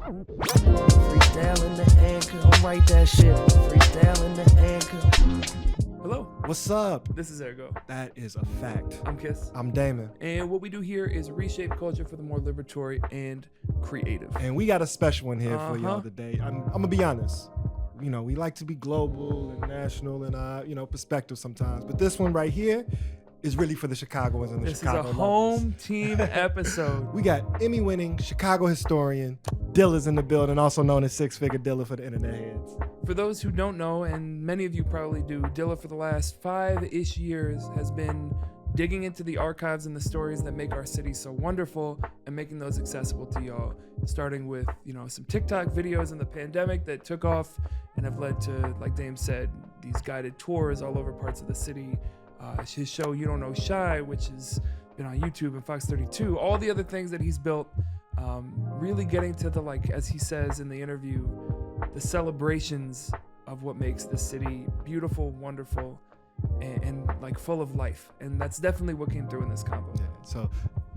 Freestyle in the anchor. Don't write that shit. Freestyle in the anchor. Hello, What's up? this is AirGo. That is a fact. I'm Kiss. I'm Damon. And what we do here is reshape culture for the more liberatory and creative. And we got a special one here for y'all today. I'm gonna be honest. You know, we like to be global and national and perspective sometimes. But this one right here is really for the Chicagoans and the This Chicago is a lovers. home team episode. We got Emmy-winning Chicago historian Dilla's in the building, also known as Six-Figure Dilla for the internet heads. For those who don't know, and many of you probably do, Dilla for the last 5-ish years has been digging into the archives and the stories that make our city so wonderful and making those accessible to y'all, starting with, some TikTok videos in the pandemic that took off and have led to, like Dame said, these guided tours all over parts of the city. His show You Don't Know Shy, which has been on YouTube and Fox 32, all the other things that he's built, really getting to the, as he says in the interview, the celebrations of what makes the city beautiful, wonderful, and full of life. And that's definitely what came through in this combo. Yeah, so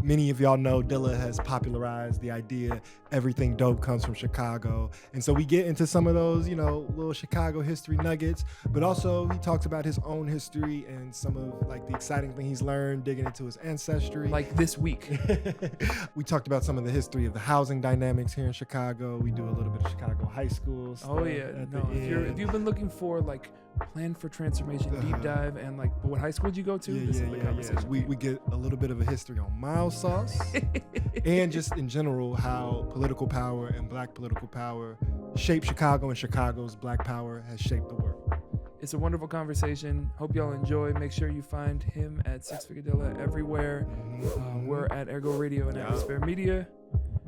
many of y'all know Dilla has popularized the idea everything dope comes from Chicago. And so we get into some of those, little Chicago history nuggets, but also he talks about his own history and some of the exciting thing he's learned digging into his ancestry. Like this week. We talked about some of the history of the housing dynamics here in Chicago. We do a little bit of Chicago high school stuff. Oh yeah, no. If you've been looking for plan for transformation deep dive and but what high school did you go to? This is the conversation. We get a little bit of a history on mild sauce and just in general how political power and black political power shaped Chicago and Chicago's black power has shaped the world. It's a wonderful conversation. Hope y'all enjoy. Make sure you find him at Six-Figure Dilla everywhere. We're at AirGo Radio and at Respair Media.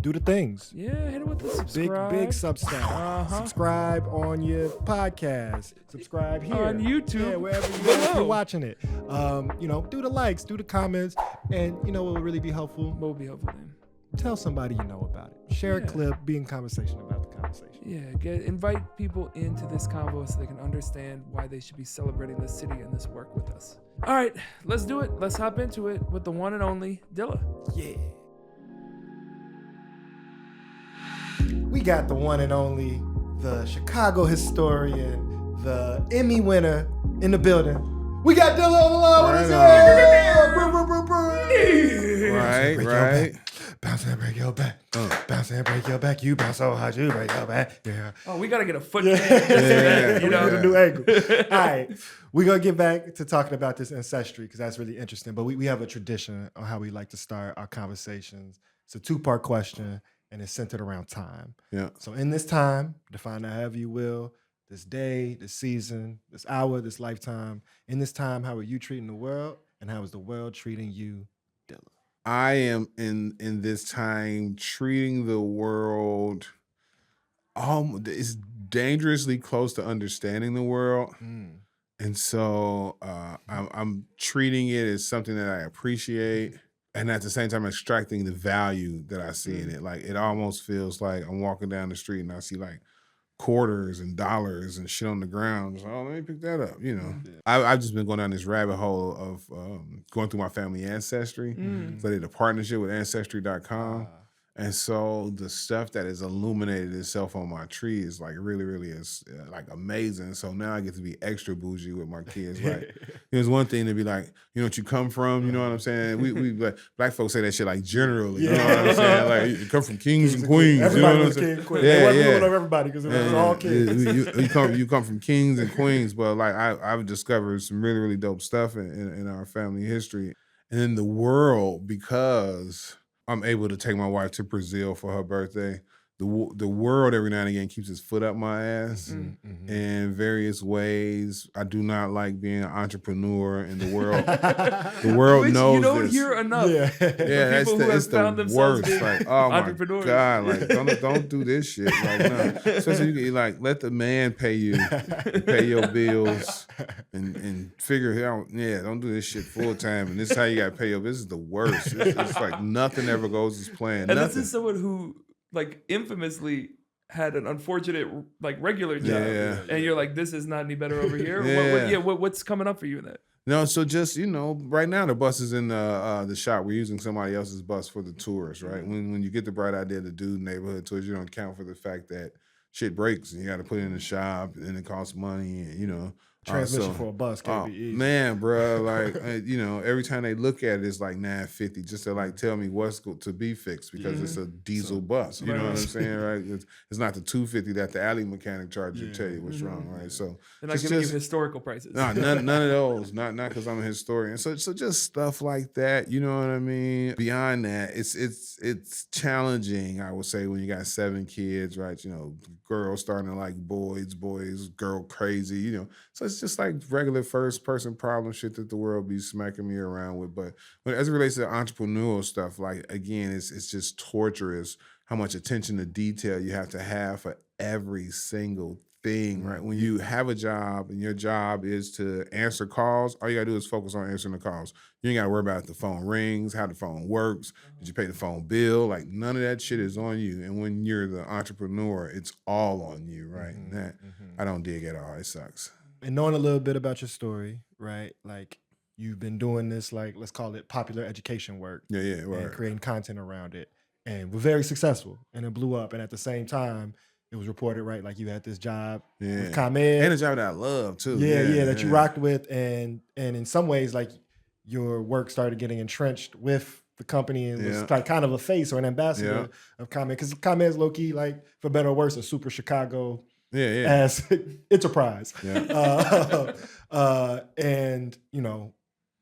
Do the things. Yeah, hit it with the subscribe. Big Substack. Subscribe on your podcast. Subscribe here. On YouTube. Yeah, wherever you're watching it. Do the likes, do the comments, and what will really be helpful? What would be helpful then? Tell somebody you know about it. Share a clip, be in conversation about the conversation. Yeah, invite people into this convo so they can understand why they should be celebrating this city and this work with us. All right, let's do it. Let's hop into it with the one and only Dilla. Yeah. We got the one and only, the Chicago historian, the Emmy winner in the building. We got Dilla on the line. What is it? Right. Bounce and break your back. Bounce and break your back. You bounce so hard, you break your back. Yeah. Oh, we got to get a foot. Yeah. We got a new angle. All right. We're going to get back to talking about this ancestry because that's really interesting. But we have a tradition on how we like to start our conversations. It's a 2-part question. And it's centered around time. Yeah. So in this time, define that however you will, this day, this season, this hour, this lifetime. In this time, how are you treating the world? And how is the world treating you, Dilla? I am in this time treating the world it's dangerously close to understanding the world. And so I'm treating it as something that I appreciate. And at the same time, extracting the value that I see in it. It almost feels like I'm walking down the street and I see quarters and dollars and shit on the ground. So, let me pick that up, I've just been going down this rabbit hole of going through my family ancestry. So I did a partnership with ancestry.com. And so the stuff that has illuminated itself on my tree is really, really is amazing. So now I get to be extra bougie with my kids. It's one thing to be what you come from, you know what I'm saying? We black folks say that shit generally, you know what I'm saying? You come from kings and queens. Everybody you know was king and queen. Yeah, they wasn't ruling over everybody because it was all kids. You come from kings and queens, but I've discovered some really, really dope stuff in our family history. And in the world, because I'm able to take my wife to Brazil for her birthday. The world every now and again keeps its foot up my ass in various ways. I do not like being an entrepreneur in the world. The world Which knows you don't this. hear enough. Yeah, People who have found the themselves worst. being Oh my entrepreneurs. God, don't do this shit. No. Especially you let the man pay you, pay your bills, and figure it out. Yeah, don't do this shit full time. And this is how you got to pay your. This is the worst. It's nothing ever goes as planned. And nothing. this is someone who infamously had an unfortunate regular job, and you're this is not any better over here. Yeah. What's coming up for you in that? No, so just, right now the bus is in the shop. We're using somebody else's bus for the tours, right? When you get the bright idea to do neighborhood tours, you don't account for the fact that shit breaks and you got to put it in the shop and it costs money and Transmission for a bus can't be easy. Man, bro, like every time they look at it, it's like $9.50 just to like tell me what's to be fixed because it's a diesel bus. You know what I'm saying, right? It's not the $2.50 that the alley mechanic charges to tell you what's wrong, right? So they're not giving you historical prices. No, none of those. Not because I'm a historian. So just stuff like that. You know what I mean? Beyond that, it's challenging. I would say when you got 7 kids, right? Girls starting to like boys, girl crazy. So it's just like regular first person problem shit that the world be smacking me around with. But as it relates to entrepreneurial stuff, like again, it's just torturous how much attention to detail you have to have for every single thing, right? When you have a job and your job is to answer calls, all you gotta do is focus on answering the calls. You ain't gotta worry about if the phone rings, how the phone works, did you pay the phone bill? Like none of that shit is on you. And when you're the entrepreneur, it's all on you, right? And that I don't dig at all. It sucks. And knowing a little bit about your story, right? Like you've been doing this, like let's call it popular education work. Yeah, right. And creating content around it. And we're very successful. And it blew up. And at the same time, it was reported, right? Like you had this job with ComEd. And a job that I love too. Yeah, that you rocked with. And in some ways, like your work started getting entrenched with the company and was like kind of a face or an ambassador of ComEd. Because ComEd is low-key, like, for better or worse, a super Chicago as enterprise. And,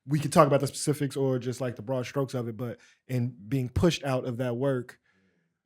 we could talk about the specifics or just like the broad strokes of it, but in being pushed out of that work,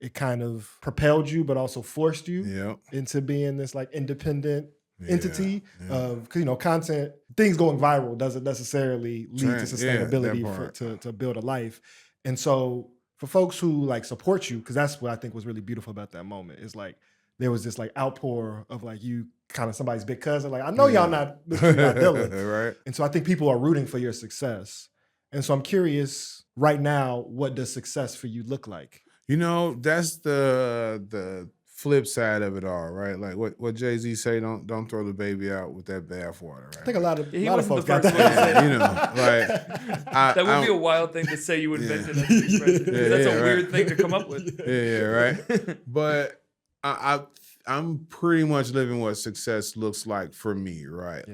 it kind of propelled you, but also forced you into being this like independent entity of, because content, things going viral doesn't necessarily lead to sustainability to build a life. And so for folks who like support you, because that's what I think was really beautiful about that moment, is like there was this like outpour of like you kind of somebody's big cousin. Like, I know y'all not Dilla. Right. And so I think people are rooting for your success. And so I'm curious right now, what does success for you look like? That's the flip side of it all, right? Like what Jay-Z say, don't throw the baby out with that bathwater, right? I think a lot of folks got that. That would be a wild thing to say you invented as an expression. That's a weird thing to come up with. Right. But I'm pretty much living what success looks like for me, right?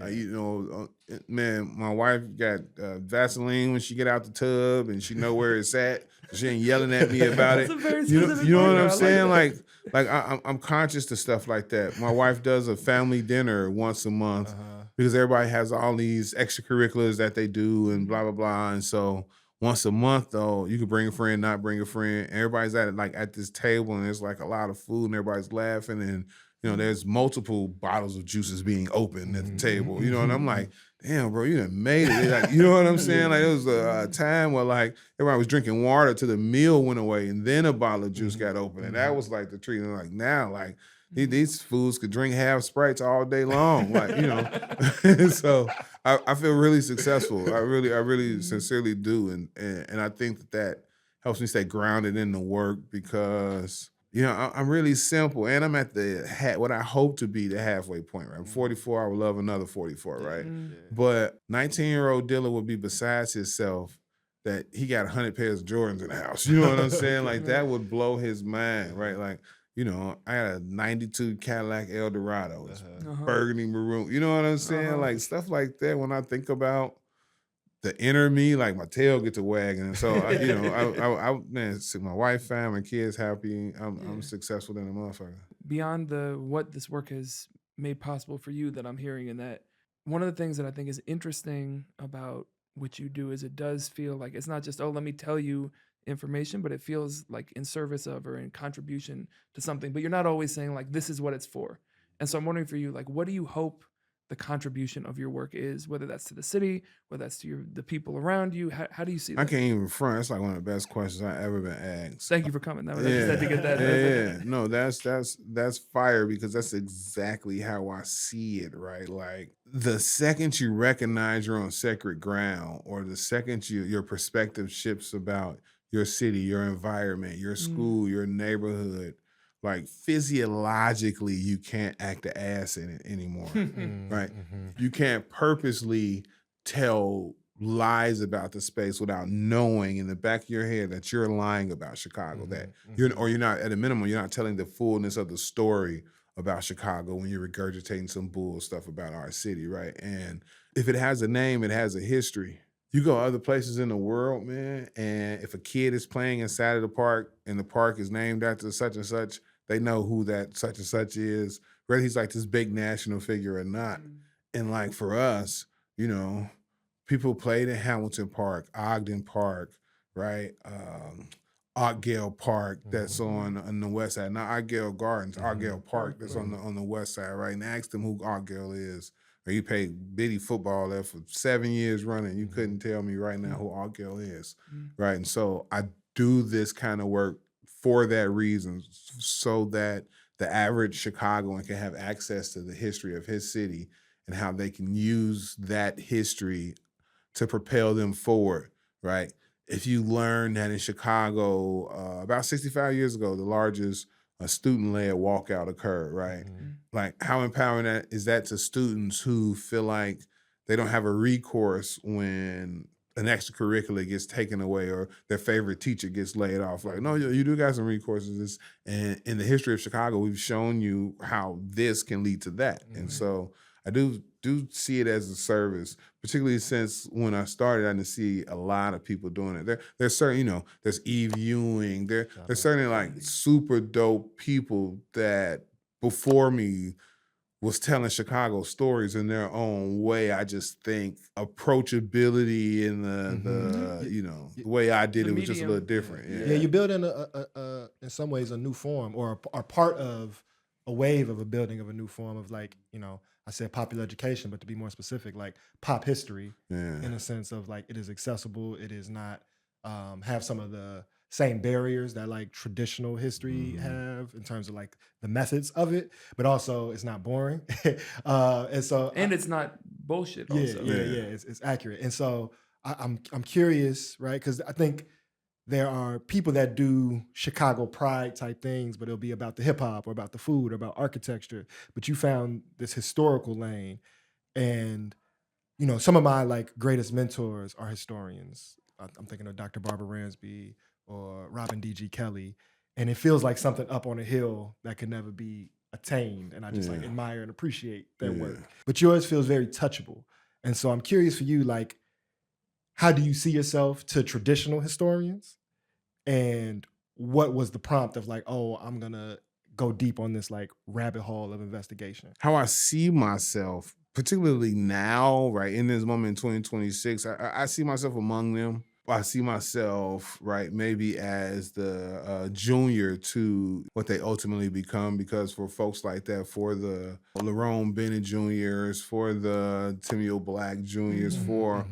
Man, my wife got Vaseline when she get out the tub and she know where it's at. She ain't yelling at me about it. You know what I'm saying? Like I'm conscious to stuff like that. My wife does a family dinner once a month because everybody has all these extracurriculars that they do and blah, blah, blah. And so once a month, though, you can bring a friend, not bring a friend. Everybody's at this table and there's like a lot of food and everybody's laughing and there's multiple bottles of juices being opened at the table, and I'm like, damn, bro, you done made it. Like, you know what I'm saying? Like, it was a time where like everybody was drinking water till the meal went away and then a bottle of juice got open. And that was like the treat. And like now, like these fools could drink half Sprites all day long. Like, so I feel really successful. I really sincerely do. And I think that helps me stay grounded in the work because I'm really simple, and I'm at what I hope to be the halfway point, right? I'm 44, I would love another 44, right? But 19-year-old Dilla would be besides himself that he got 100 pairs of Jordans in the house. You know what I'm saying? Like, that would blow his mind, right? Like, I had a 92 Cadillac Eldorado. It's burgundy maroon. You know what I'm saying? Like, stuff like that, when I think about the inner me, like my tail gets a wagging. And so, man, my wife, family, kids happy. I'm successful than a motherfucker. Beyond what this work has made possible for you that I'm hearing in that, one of the things that I think is interesting about what you do is it does feel like it's not just, let me tell you information, but it feels like in service of or in contribution to something. But you're not always saying like, this is what it's for. And so I'm wondering for you, like, what do you hope the contribution of your work is, whether that's to the city, whether that's to the people around you? How do you see that? I can't even front. That's like one of the best questions I've ever been asked. Thank you for coming. I just had to get that. Yeah. No, that's fire because that's exactly how I see it, right? Like the second you recognize you're on sacred ground, or the second your perspective shifts about your city, your environment, your school, your neighborhood, like physiologically, you can't act the ass in it anymore, right? You can't purposely tell lies about the space without knowing in the back of your head that you're lying about Chicago, that you're not, at a minimum, you're not telling the fullness of the story about Chicago when you're regurgitating some bull stuff about our city, right? And if it has a name, it has a history. You go other places in the world, man, and if a kid is playing inside of the park and the park is named after such and such, they know who that such and such is, whether he's like this big national figure or not. And like for us, you know, people played in Hamilton Park, Ogden Park, right? Argyle Park, that's on the west side. Not Argyle Gardens, Argyle Park, that's on the west side, right? And ask them who Argyle is. Or you played bitty football there for 7 years running. You couldn't tell me right now who Argyle is, right? And so I do this kind of work for that reason, so that the average Chicagoan can have access to the history of his city and how they can use that history to propel them forward, right? If you learn that in Chicago, about 65 years ago, the largest student-led walkout occurred, right? Like, how empowering that is that to students who feel like they don't have a recourse when an extracurricular gets taken away or their favorite teacher gets laid off. Like, no, you do got some recourses. And in the history of Chicago, we've shown you how this can lead to that. And so I do see it as a service, particularly since when I started, I didn't see a lot of people doing it. There's certain, you know, there's Eve Ewing. There's certainly like super dope people that before me was telling Chicago stories in their own way. I just think approachability and the you know, the way I did it was just a little different. Yeah, you're building in some ways a new form, or part of a wave of a building of a new form of, like, you know, I said popular education, but to be more specific, like pop history, in a sense of like it is accessible. It is not have some of the same barriers that like traditional history have in terms of like the methods of it, but also it's not boring. And it's not bullshit also. It's accurate. And so I'm curious, right? Because I think there are people that do Chicago pride type things, but it'll be about the hip hop or about the food or about architecture. But you found this historical lane, and you know, some of my like greatest mentors are historians. I'm thinking of Dr. Barbara Ransby or Robin D.G. Kelly, and it feels like something up on a hill that could never be attained. And I just like admire and appreciate their work. But yours feels very touchable. And so I'm curious for you, like, how do you see yourself to traditional historians? And what was the prompt of like, oh, I'm gonna go deep on this like rabbit hole of investigation? How I see myself, particularly now, right, in this moment in 2026, I see myself among them. I see myself, right, maybe as the junior to what they ultimately become, because for folks like that, for the Lerone Bennett Juniors, for the Timeo Black Juniors, for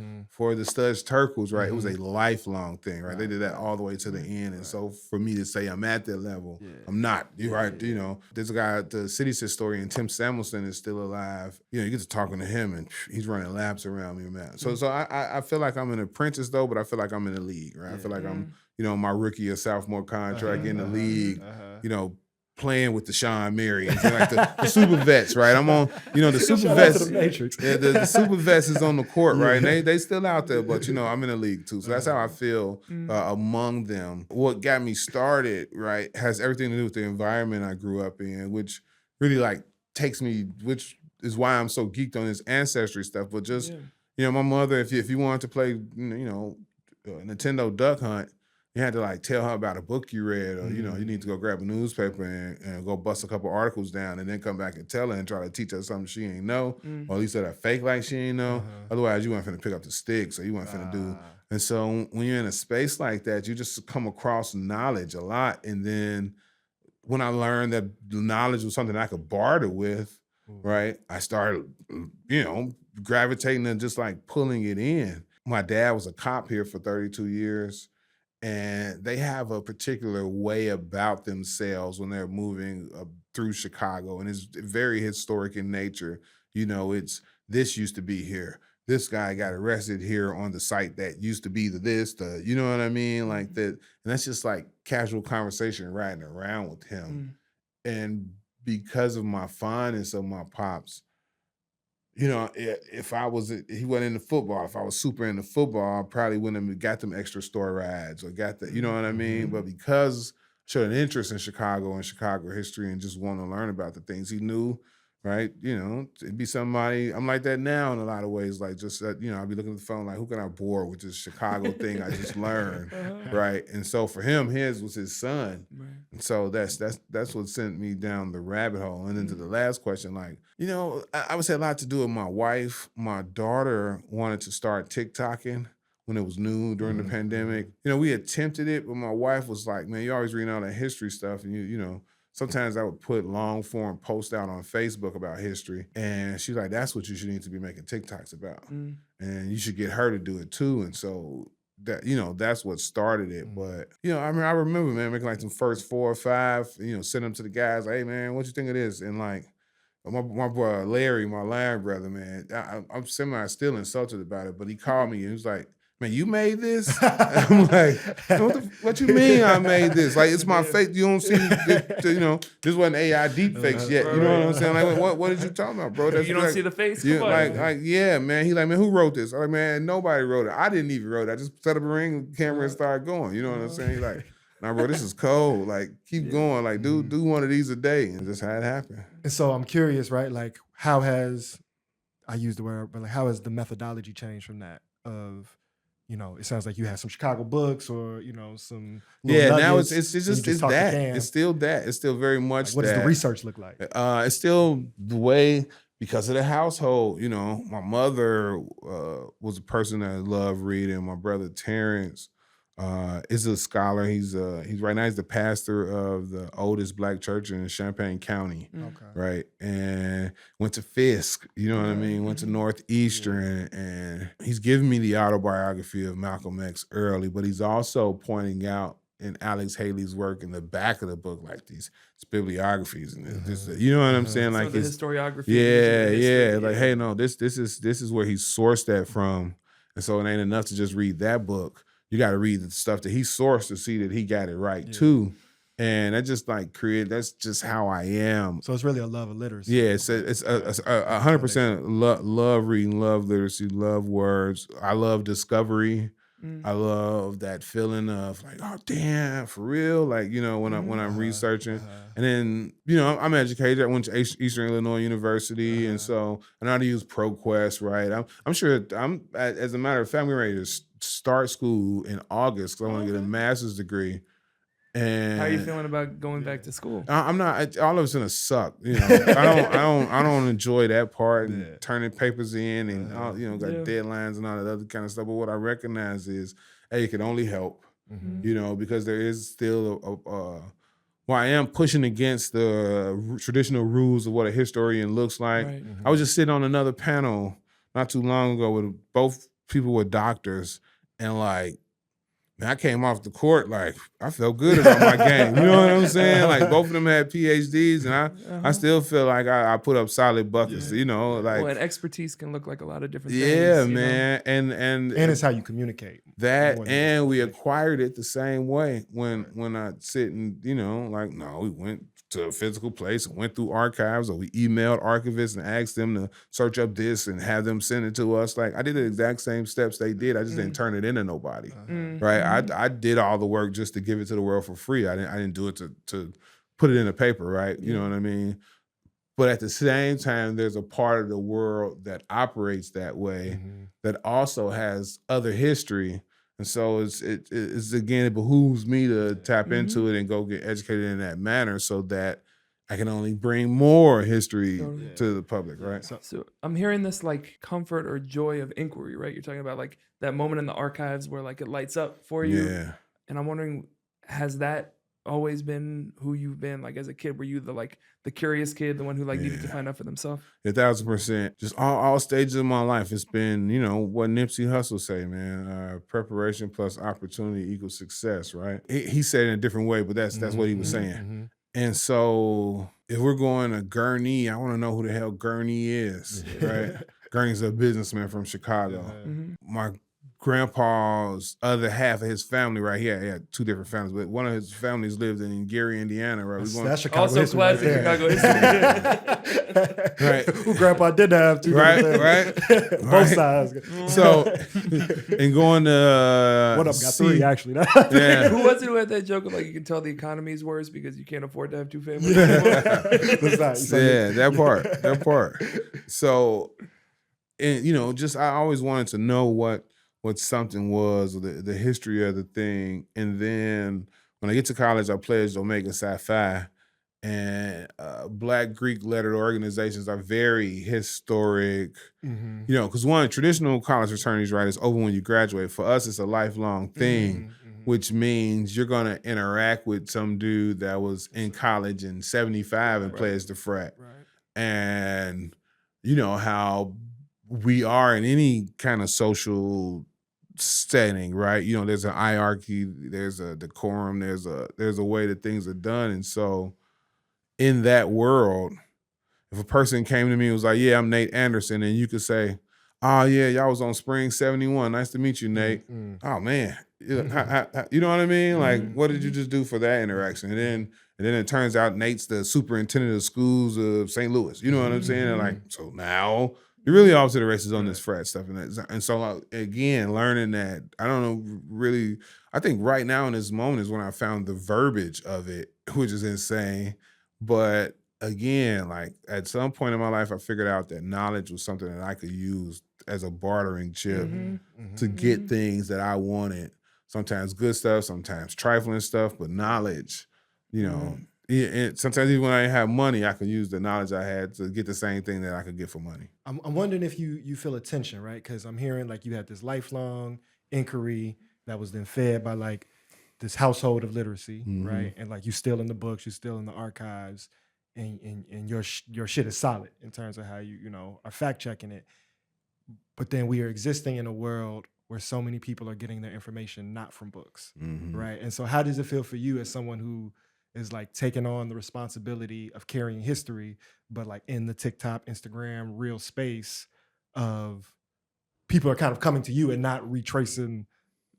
the Studs Terkles, right, it was a lifelong thing, right? They did that all the way to the end. And so for me to say I'm at that level, I'm not. You're right, you know, there's a guy, the city's historian, Tim Samuelson, is still alive. You know, you get to talking to him and he's running laps around me, man. So I feel like I'm an apprentice though, but I feel like I'm in the league, right? I feel like I'm, you know, my rookie or sophomore contract in the league, you know, playing with the Sean Mary and like the super vets, right? I'm on, you know, the super vets. The super vets is on the court, right? And they still out there, but you know, I'm in the league too. So that's how I feel among them. What got me started, right, has everything to do with the environment I grew up in, which really like takes me, which is why I'm so geeked on this ancestry stuff. But just, you know, my mother, if you wanted to play, you know, Nintendo Duck Hunt, you had to like tell her about a book you read, or you know, you need to go grab a newspaper and go bust a couple articles down, and then come back and tell her and try to teach her something she ain't know, or at least let her fake like she ain't know. Otherwise, you weren't finna pick up the sticks, or you weren't finna do. And so when you're in a space like that, you just come across knowledge a lot. And then when I learned that knowledge was something I could barter with, right, I started, you know, gravitating and just like pulling it in. My dad was a cop here for 32 years, and they have a particular way about themselves when they're moving through Chicago, and it's very historic in nature. You know, it's, this used to be here. This guy got arrested here on the site that used to be you know what I mean? Like that, and that's just like casual conversation riding around with him. And because of my fondness of my pops, you know, if he wasn't into football, if I was super into football, I probably wouldn't have got them extra store rides or got that, you know what I mean? But because I showed an interest in Chicago and Chicago history and just want to learn about the things he knew, right? You know, it'd be somebody, I'm like that now in a lot of ways, like just, you know, I'll be looking at the phone, like, who can I bore with this Chicago thing I just learned, right? And so for him, his was his son. Right. And so that's what sent me down the rabbit hole. And then to the last question, like, you know, I would say a lot to do with my wife. My daughter wanted to start TikToking when it was new during the pandemic. You know, we attempted it, but my wife was like, man, you always reading all that history stuff. And you know, sometimes I would put long form posts out on Facebook about history. And she's like, that's what you should need to be making TikToks about. And you should get her to do it too. And so that, you know, that's what started it. But, you know, I mean, I remember, man, making like the first 4 or 5, you know, send them to the guys, like, hey, man, what you think of this? And like, my boy Larry, my line brother, man, I'm still insulted about it, but he called me and he was like, man, you made this? I'm like, what you mean I made this? Like, it's my face. You don't see, you know, this wasn't AI deep fakes yet. You know what I'm saying? Like, what did you talking about, bro? You don't like, see the face? Like, yeah, man. He like, man, who wrote this? I'm like, man, nobody wrote it. I didn't even wrote it. I just set up a ring camera and started going. You know what I'm saying? He like, nah, bro, this is cold. Like, keep going. Like, do one of these a day. And just how it happened. And so I'm curious, right? Like, how has, I use the word, but like, how has the methodology changed from that of, you know, it sounds like you had some Chicago books or, you know, some now nuggets, it's that. It's still that. It's still very much like, what that. does the research look like? It's still the way, because of the household, you know, my mother was a person that loved reading. My brother Terrence is a scholar. He's right now he's the pastor of the oldest Black church in Champaign County, right? And went to Fisk, you know what I mean? Went to Northeastern, and he's giving me the autobiography of Malcolm X early, but he's also pointing out in Alex Haley's work in the back of the book, like these bibliographies and this, you know what I'm saying? Like the historiography. Yeah. Like, hey, no, this is where he sourced that from, and so it ain't enough to just read that book. You got to read the stuff that he sourced to see that he got it right too. And that just like that's just how I am. So it's really a love of literacy. Yeah, it's 100% love reading, love literacy, love words. I love discovery. I love that feeling of like, oh damn, for real. Like, you know, when I'm researching, and then, you know, I'm educated. I went to Eastern Illinois University, and so I know how to use ProQuest, right? I'm sure as a matter of fact, we're ready to start school in August because I want to get a master's degree. And how are you feeling about going back to school? I'm not. All of it's gonna suck. You know, I don't enjoy that part and turning papers in and all, you know, got deadlines and all that other kind of stuff. But what I recognize is, hey, it can only help. You know, because there is still well, I am pushing against the traditional rules of what a historian looks like. Right. I was just sitting on another panel not too long ago with both people were doctors, and like, man, I came off the court like I felt good about my game. You know what I'm saying? Like both of them had PhDs, and I still feel like I put up solid buckets. You know, like, well, and expertise can look like a lot of different things. Yeah, man, and it's how you communicate. That, and we acquired it the same way when I sit and, you know, like, no, we went to a physical place and went through archives, or we emailed archivists and asked them to search up this and have them send it to us. Like, I did the exact same steps they did. I just didn't turn it into nobody, right? I did all the work just to give it to the world for free. I didn't do it to put it in a paper, right? You know what I mean? But at the same time, there's a part of the world that operates that way that also has other history. And so it's again, it behooves me to tap into it and go get educated in that manner so that I can only bring more history to the public, right? So I'm hearing this like comfort or joy of inquiry, right? You're talking about like that moment in the archives where like it lights up for you. Yeah. And I'm wondering, has that always been who you've been? Like as a kid, were you the curious kid, the one who like needed to find out for themselves? 1,000%. Just all stages of my life. It's been, you know, what Nipsey Hussle say, man. Preparation plus opportunity equals success, right? He said it in a different way, but that's what he was saying. And so if we're going to Gurney, I want to know who the hell Gurney is, right? Gurney's a businessman from Chicago. My grandpa's other half of his family, right here. He had 2 different families, but one of his families lived in Gary, Indiana, right? That's Chicago Also history classic right there. Chicago history. Right. Who grandpa did have 2 different things. Right. Both sides. So, and going to One of them got 3 actually. Yeah. Who was it who had that joke of like you can tell the economy's worse because you can't afford to have 2 families? That part. So, and just I always wanted to know what something was, or the history of the thing, and then when I get to college, I pledged Omega Psi Phi, and Black Greek lettered organizations are very historic. Because one, traditional college fraternities, right, is over when you graduate. For us, it's a lifelong thing. Which means you're gonna interact with some dude that was in college in '75 and pledged the frat, and how we are in any kind of social setting, right? There's an hierarchy, there's a decorum, there's a way that things are done, and so in that world, if a person came to me and was like, "Yeah, I'm Nate Anderson," and you could say, "Oh yeah, y'all was on Spring '71. Nice to meet you, Nate." Oh man, you know what I mean? Like, what did you just do for that interaction? And then it turns out Nate's the superintendent of schools of St. Louis. You know what I'm saying? And like, so now you're really off to the races on this frat stuff. And so again, learning that, I don't know, really, I think right now in this moment is when I found the verbiage of it, which is insane. But again, like at some point in my life, I figured out that knowledge was something that I could use as a bartering chip to get things that I wanted. Sometimes good stuff, sometimes trifling stuff, but knowledge, and sometimes even when I didn't have money, I could use the knowledge I had to get the same thing that I could get for money. I'm wondering if you feel a tension, right? Because I'm hearing like you had this lifelong inquiry that was then fed by like this household of literacy, right? And like you still in the books, you're still in the archives, and your shit is solid in terms of how you are fact checking it. But then we are existing in a world where so many people are getting their information not from books, right? And so how does it feel for you as someone who is like taking on the responsibility of carrying history, but like in the TikTok, Instagram, real space of people are kind of coming to you and not retracing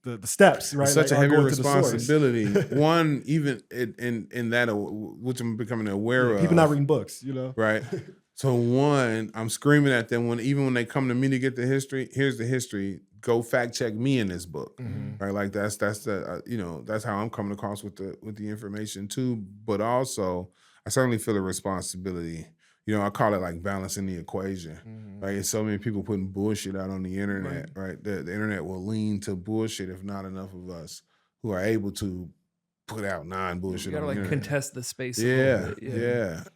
the steps, right? It's such like, a heavy going to the source. responsibility. One, even in that, which I'm becoming aware of. People not reading books, Right. So one, I'm screaming at them even when they come to me to get the history. Here's the history. Go fact check me in this book, right? Like that's the that's how I'm coming across with the information too. But also, I certainly feel a responsibility. I call it like balancing the equation. Right? So many people putting bullshit out on the internet. Right? The internet will lean to bullshit if not enough of us who are able to put out non-bullshit. You gotta on the like internet. contest the space. Yeah.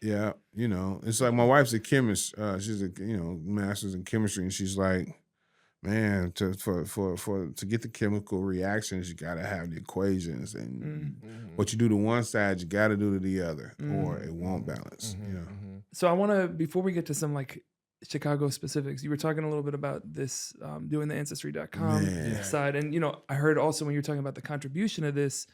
It's like my wife's a chemist. She's a master's in chemistry, and she's like, man, to get the chemical reactions, you gotta have the equations, and what you do to one side, you gotta do to the other, or it won't balance. So I want to, before we get to some like Chicago specifics, you were talking a little bit about this, doing the ancestry.com side, and I heard also when you were talking about the contribution of this,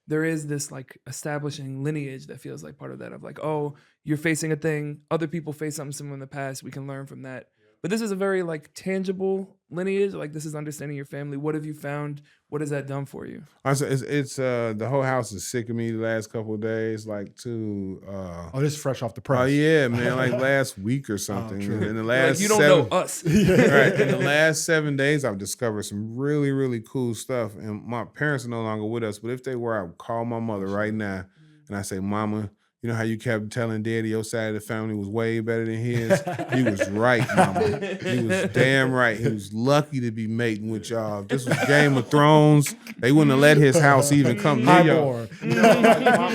there is this like establishing lineage that feels like part of that, of like, oh, you're facing a thing, other people face something similar in the past, we can learn from that. But this is a very like tangible lineage. Like this is understanding your family. What have you found? What has that done for you? It's the whole house is sick of me the last couple of days. Like this is fresh off the press. Oh yeah, man! Like last week or something. In the last like you don't know us. Right. In the last 7 days, I've discovered some really, really cool stuff. And my parents are no longer with us, but if they were, I would call my mother right now and I say, Mama, you know how you kept telling Daddy your side of the family was way better than his? He was right, Mama. He was damn right. He was lucky to be mating with y'all. If this was Game of Thrones, they wouldn't have let his house even come near y'all.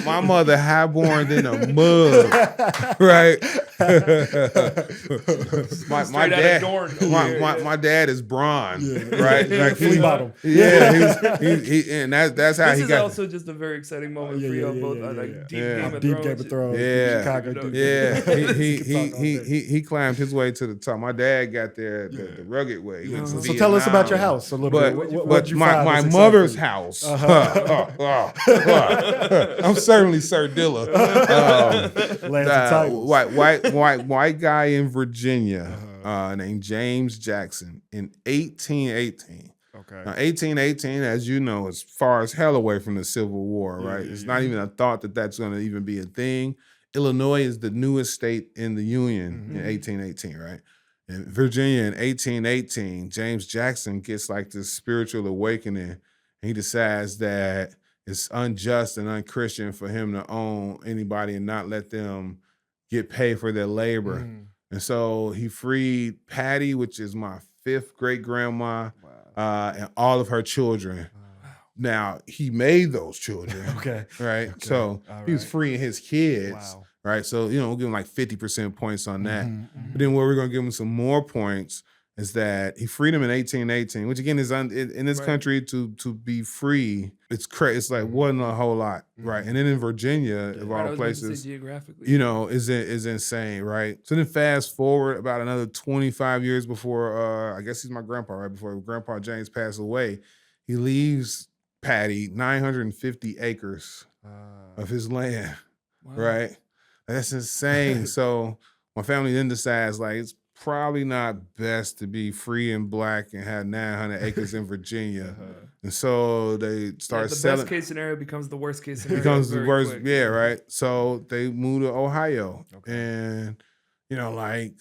My mother highborn than a mug, right? my dad is Bronn, right? Like flea bottom. Yeah, and that's how this he is got. Also just a very exciting moment for you both. Like deep Game of Thrones. Chicago. He climbed his way to the top. My dad got there the rugged way. So tell us about your house a little bit. But my mother's house. I'm certainly Sir Dilla. White guy in Virginia named James Jackson in 1818. Okay. Now, 1818, as you know, is far as hell away from the Civil War, right? It's not even a thought that that's going to even be a thing. Illinois is the newest state in the Union in 1818, right? In Virginia in 1818, James Jackson gets like this spiritual awakening. And he decides that it's unjust and unchristian for him to own anybody and not let them get paid for their labor. And so he freed Patty, which is my 5th great-grandma, and all of her children. Now, he made those children. Okay. Right? Okay. So he was freeing his kids. Wow. Right? So, we'll give him like 50% points on that. But then where we're going to give him some more points is that he freed him in 1818, which again is in this country to be free. It's crazy. It's like wasn't a whole lot, right? And then in Virginia, of all places, geographically, is insane, right? So then fast forward about another 25 years before, I guess he's my grandpa, right? Before Grandpa James passed away, he leaves Patty 950 acres of his land, right? That's insane. So my family then decides like it's probably not best to be free and black and have 900 acres in Virginia. And so they start selling. The best case scenario becomes the worst case scenario. Becomes the worst, quick. yeah, right? So they move to Ohio. And, like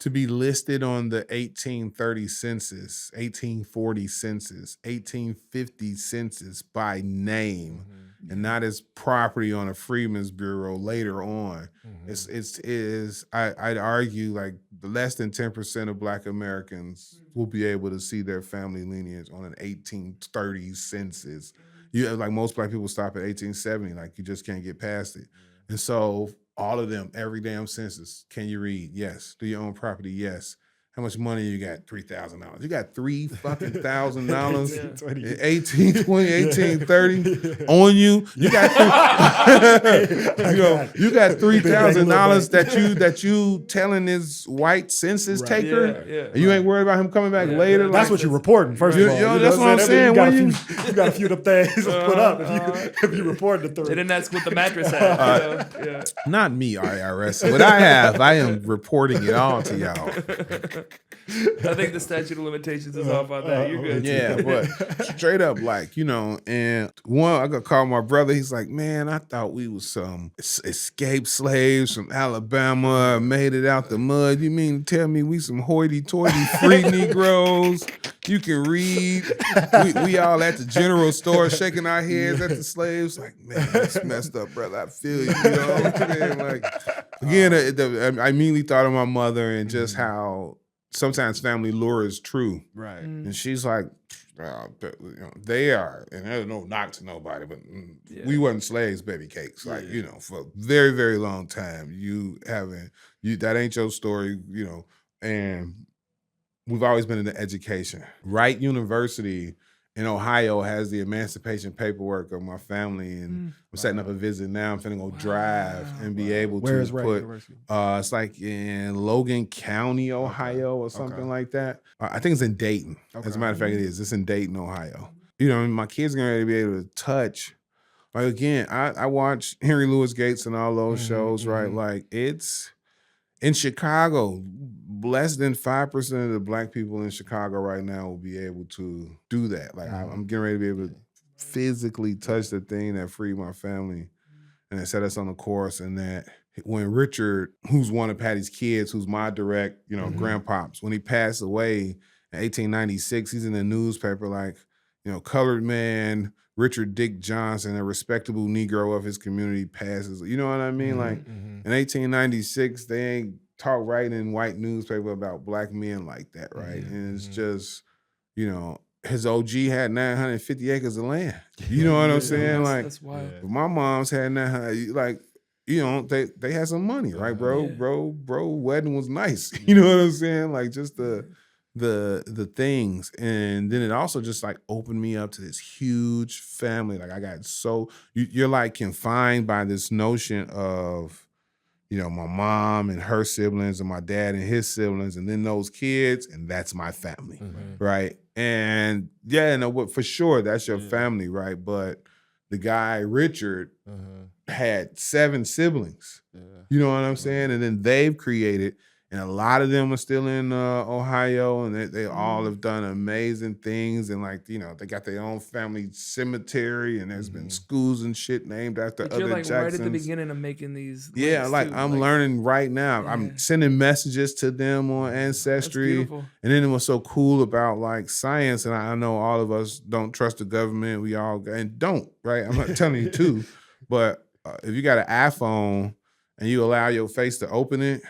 to be listed on the 1830 census, 1840 census, 1850 census by name, and not as property on a Freedmen's Bureau later on. I'd argue like less than 10% of Black Americans will be able to see their family lineage on an 1830 census. Like most Black people stop at 1870, like you just can't get past it. And so all of them, every damn census, can you read? Yes. Do you own property? Yes. How much money you got? $3,000. You got $3,000 in 1820, 1830 on you. You got you got $3,000 that you telling this white census taker. You ain't worried about him coming back later. That's what you're reporting. First of all, that's what I'm saying. You got a few of them things to put up if you report the They didn't ask what the mattress had. Not me, IRS. What I am reporting it all to y'all. I think the statute of limitations is off on that. You're good. Yeah, but straight up, like, and I got call my brother. He's like, man, I thought we was some escaped slaves from Alabama, made it out the mud. You mean to tell me we some hoity-toity free Negroes? You can read. We all at the general store shaking our heads at the slaves. Like, man, that's messed up, brother. I feel you. You know what I'm saying? Like, again, I immediately thought of my mother and just how sometimes family lore is true. Right. And she's like, they are, and there's no knock to nobody, but we wasn't slaves, baby cakes. Like, for a very, very long time, that ain't your story, and we've always been into education. Wright University in Ohio has the emancipation paperwork of my family, and I'm setting up a visit now. I'm finna go drive and be able to Where's Wright put. University? It's like in Logan County, Ohio, or something like that. I think it's in Dayton. As a matter of fact, it is. It's in Dayton, Ohio. My kids are going to be able to touch. Like again, I watch Henry Louis Gates and all those shows, right? Like it's in Chicago. Less than 5% of the Black people in Chicago right now will be able to do that. Like I'm getting ready to be able to physically touch the thing that freed my family and that set us on the course. And that when Richard, who's one of Patty's kids, who's my direct, grandpops, when he passed away in 1896, he's in the newspaper like, colored man Richard Dick Johnson, a respectable Negro of his community, passes. You know what I mean? Like in 1896, they ain't talk right in white newspaper about Black men like that, right? And it's just, his OG had 950 acres of land. You know what I'm saying? That's wild. My mom's had 900, like, they had some money, right, bro? Bro, wedding was nice. You know what I'm saying? Like just the things. And then it also just like opened me up to this huge family. Like I got you're like confined by this notion of, my mom and her siblings and my dad and his siblings and then those kids, and that's my family, right? And for sure, that's your family, right? But the guy, Richard, had 7 siblings. You know what I'm saying? And then they've created, and a lot of them are still in Ohio, and they all have done amazing things. And like, you know, they got their own family cemetery, and there's been schools and shit named after But other you're like Jacksons. right at the beginning of making these. Yeah, links like too. I'm learning right now. Yeah. I'm sending messages to them on Ancestry. beautiful. And then what's so cool about like science, and I know all of us don't trust the government. We all and don't, right? I'm not telling you to, but if you got an iPhone and you allow your face to open it,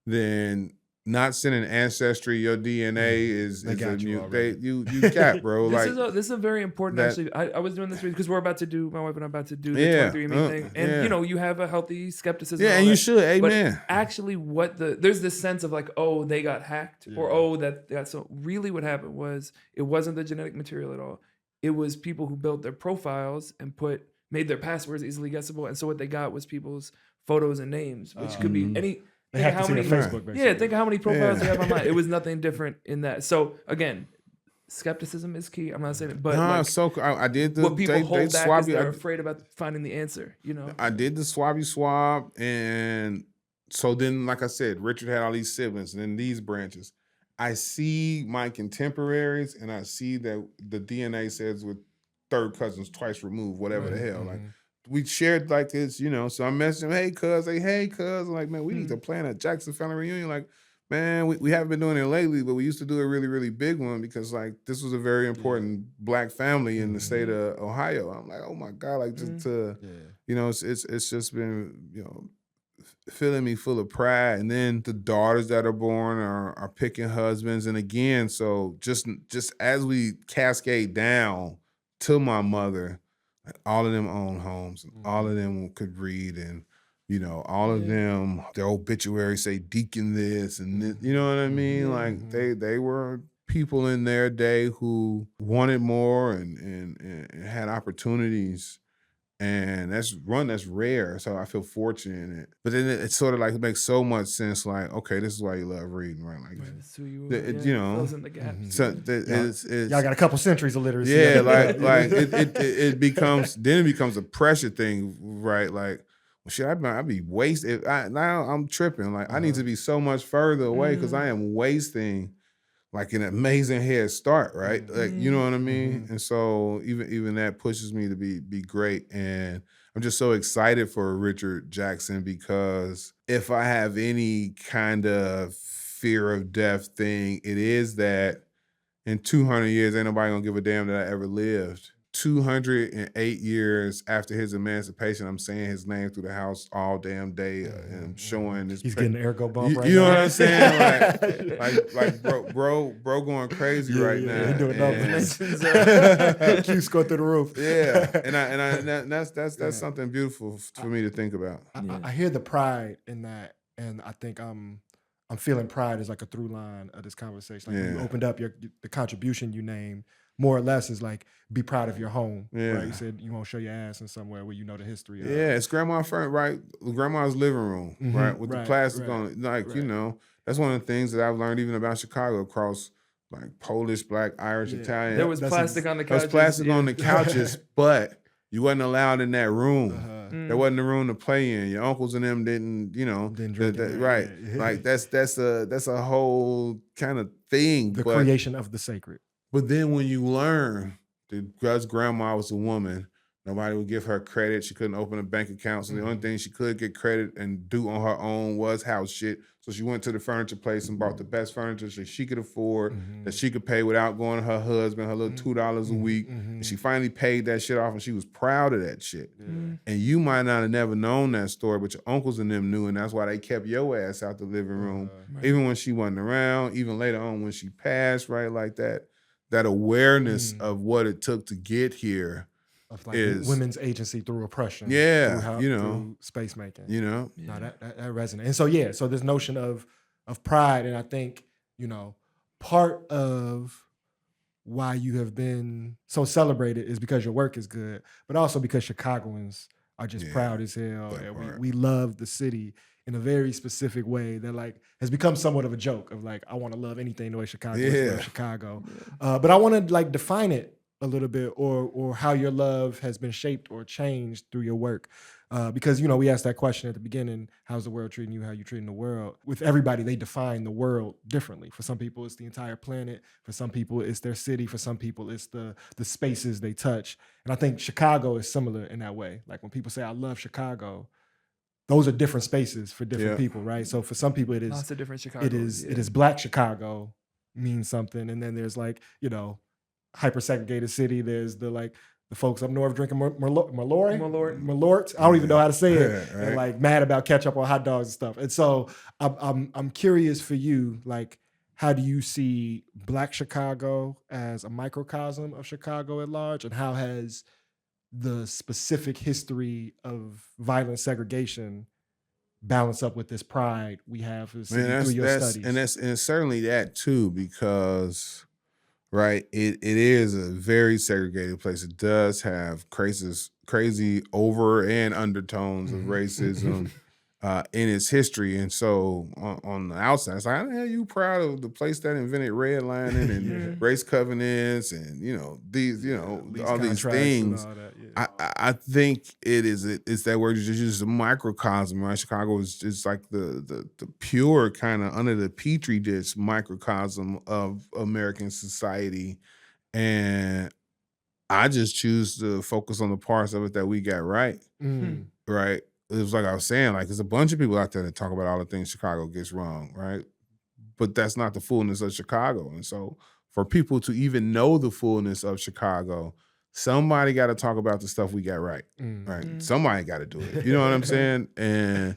then not sending Ancestry your DNA is They got you you already. got, bro. This is a very important. that- Actually, I was doing this because my wife and I are about to do the Yeah, 23andMe thing, and yeah. you know, you have a healthy skepticism. Yeah, all and you that. should, amen. But actually, there's this sense of like, oh, they got hacked, or oh, that. So really, what happened was it wasn't the genetic material at all. It was people who built their profiles and made their passwords easily guessable, and so what they got was people's photos and names, which could be any. They Think have of to how see many their Facebook, basically. Yeah, think of how many profiles Yeah. you have online. It was nothing different in that. So again, skepticism is key. I'm not saying it, but No, like, it's so cool. I did the what people they hold back swab is you. they're afraid about finding the answer. You know, I did the swabby swab, and so then, like I said, Richard had all these siblings, and then these branches. I see my contemporaries, and I see that the DNA says with third cousins twice removed, whatever the hell. Like we shared like this, you know. So I messaged him, hey cuz, I'm like, man, we need to plan a Jackson family reunion. Like, man, we haven't been doing it lately, but we used to do a really, really big one because like this was a very important black family in the state of Ohio. I'm like, oh my God, like just to, you know, it's just been, you know, filling me full of pride. And then the daughters that are born are picking husbands. And again, so just as we cascade down to my mother, like all of them own homes, and all of them could read, and you know, all of them, their obituaries say deacon this and this, you know what I mean? Like they were people in their day who wanted more and had opportunities. And that's rare. So I feel fortunate in it. But then it's sort of like it makes so much sense. Like, okay, this is why you love reading, right? Like, that's who you, you know, fills in the gaps. so it's Y'all got a couple centuries of literacy. yeah, like it becomes a pressure thing, right? Like, well, shit, I'd be wasted. Now I'm tripping. Like, I need to be so much further away because I am wasting like an amazing head start, right? Like, you know what I mean? And so even that pushes me to be great. And I'm just so excited for Richard Jackson because if I have any kind of fear of death thing, it is that in 200 years, ain't nobody gonna give a damn that I ever lived. 208 years after his emancipation, I'm saying his name through the house all damn day, and I'm showing this. He's getting an AirGo bump right now. You know what I'm saying? Like bro going crazy right now. He doing numbers. Q score through the roof. Yeah, and that's something beautiful for me to think about. I hear the pride in that, and I think I'm feeling pride as like a through line of this conversation. Like when you opened up the contribution you named, more or less is like be proud of your home. Yeah. Right? You said you won't show your ass in somewhere where you know the history of. Yeah, it's grandma's front, right? Grandma's living room, right? With the plastic on it. Like, you know, that's one of the things that I've learned even about Chicago across like Polish, Black, Irish, Italian. There was plastic on the couches. There was plastic on the couches, but you wasn't allowed in that room. There wasn't a room to play in. Your uncles and them didn't, you know, right? Like that's a whole kind of thing. The creation of the sacred. But then when you learn that God's grandma was a woman, nobody would give her credit. She couldn't open a bank account. So the only thing she could get credit and do on her own was house shit. So she went to the furniture place and bought the best furniture that she could afford, that she could pay without going to her husband, her little $2 a week. And she finally paid that shit off and she was proud of that shit. And you might not have never known that story, but your uncles and them knew, and that's why they kept your ass out the living room. Even when she wasn't around, even later on when she passed, right, like that. That awareness of what it took to get here of like is women's agency through oppression. Yeah, you know, through space making. You know, no, that resonates. And so so this notion of pride, and I think, you know, part of why you have been so celebrated is because your work is good, but also because Chicagoans are just proud as hell, and we love the city in a very specific way that like has become somewhat of a joke of like, I want to love anything the way Chicago love Chicago. But I want to like define it a little bit or how your love has been shaped or changed through your work. Because, we asked that question at the beginning, how's the world treating you, how you treating the world? With everybody, they define the world differently. For some people, it's the entire planet. For some people, it's their city. For some people, it's the spaces they touch. And I think Chicago is similar in that way. Like when people say, I love Chicago, those are different spaces for different people, right? So for some people, it is lots of different Chicago. It is Black Chicago means something, and then there's like hyper segregated city. There's the folks up north drinking Malort. I don't even know how to say it, right. and like mad about ketchup on hot dogs and stuff. And so I'm curious for you, like, how do you see Black Chicago as a microcosm of Chicago at large, and how has the specific history of violent segregation balance up with this pride we have through your studies? And it's certainly that too, because right, it is a very segregated place. It does have crazy over and undertones of racism in its history. And so on the outside, it's like, are you proud of the place that invented redlining and race covenants and these all these things? All that, I think it's that word you just used, a microcosm, right? Chicago is like the pure kind of under the petri dish microcosm of American society, and I just choose to focus on the parts of it that we got right. Right? It was like I was saying, like there's a bunch of people out there that talk about all the things Chicago gets wrong, right? But that's not the fullness of Chicago. And so for people to even know the fullness of Chicago, somebody got to talk about the stuff we got right, right? Somebody got to do it. You know what I'm saying? And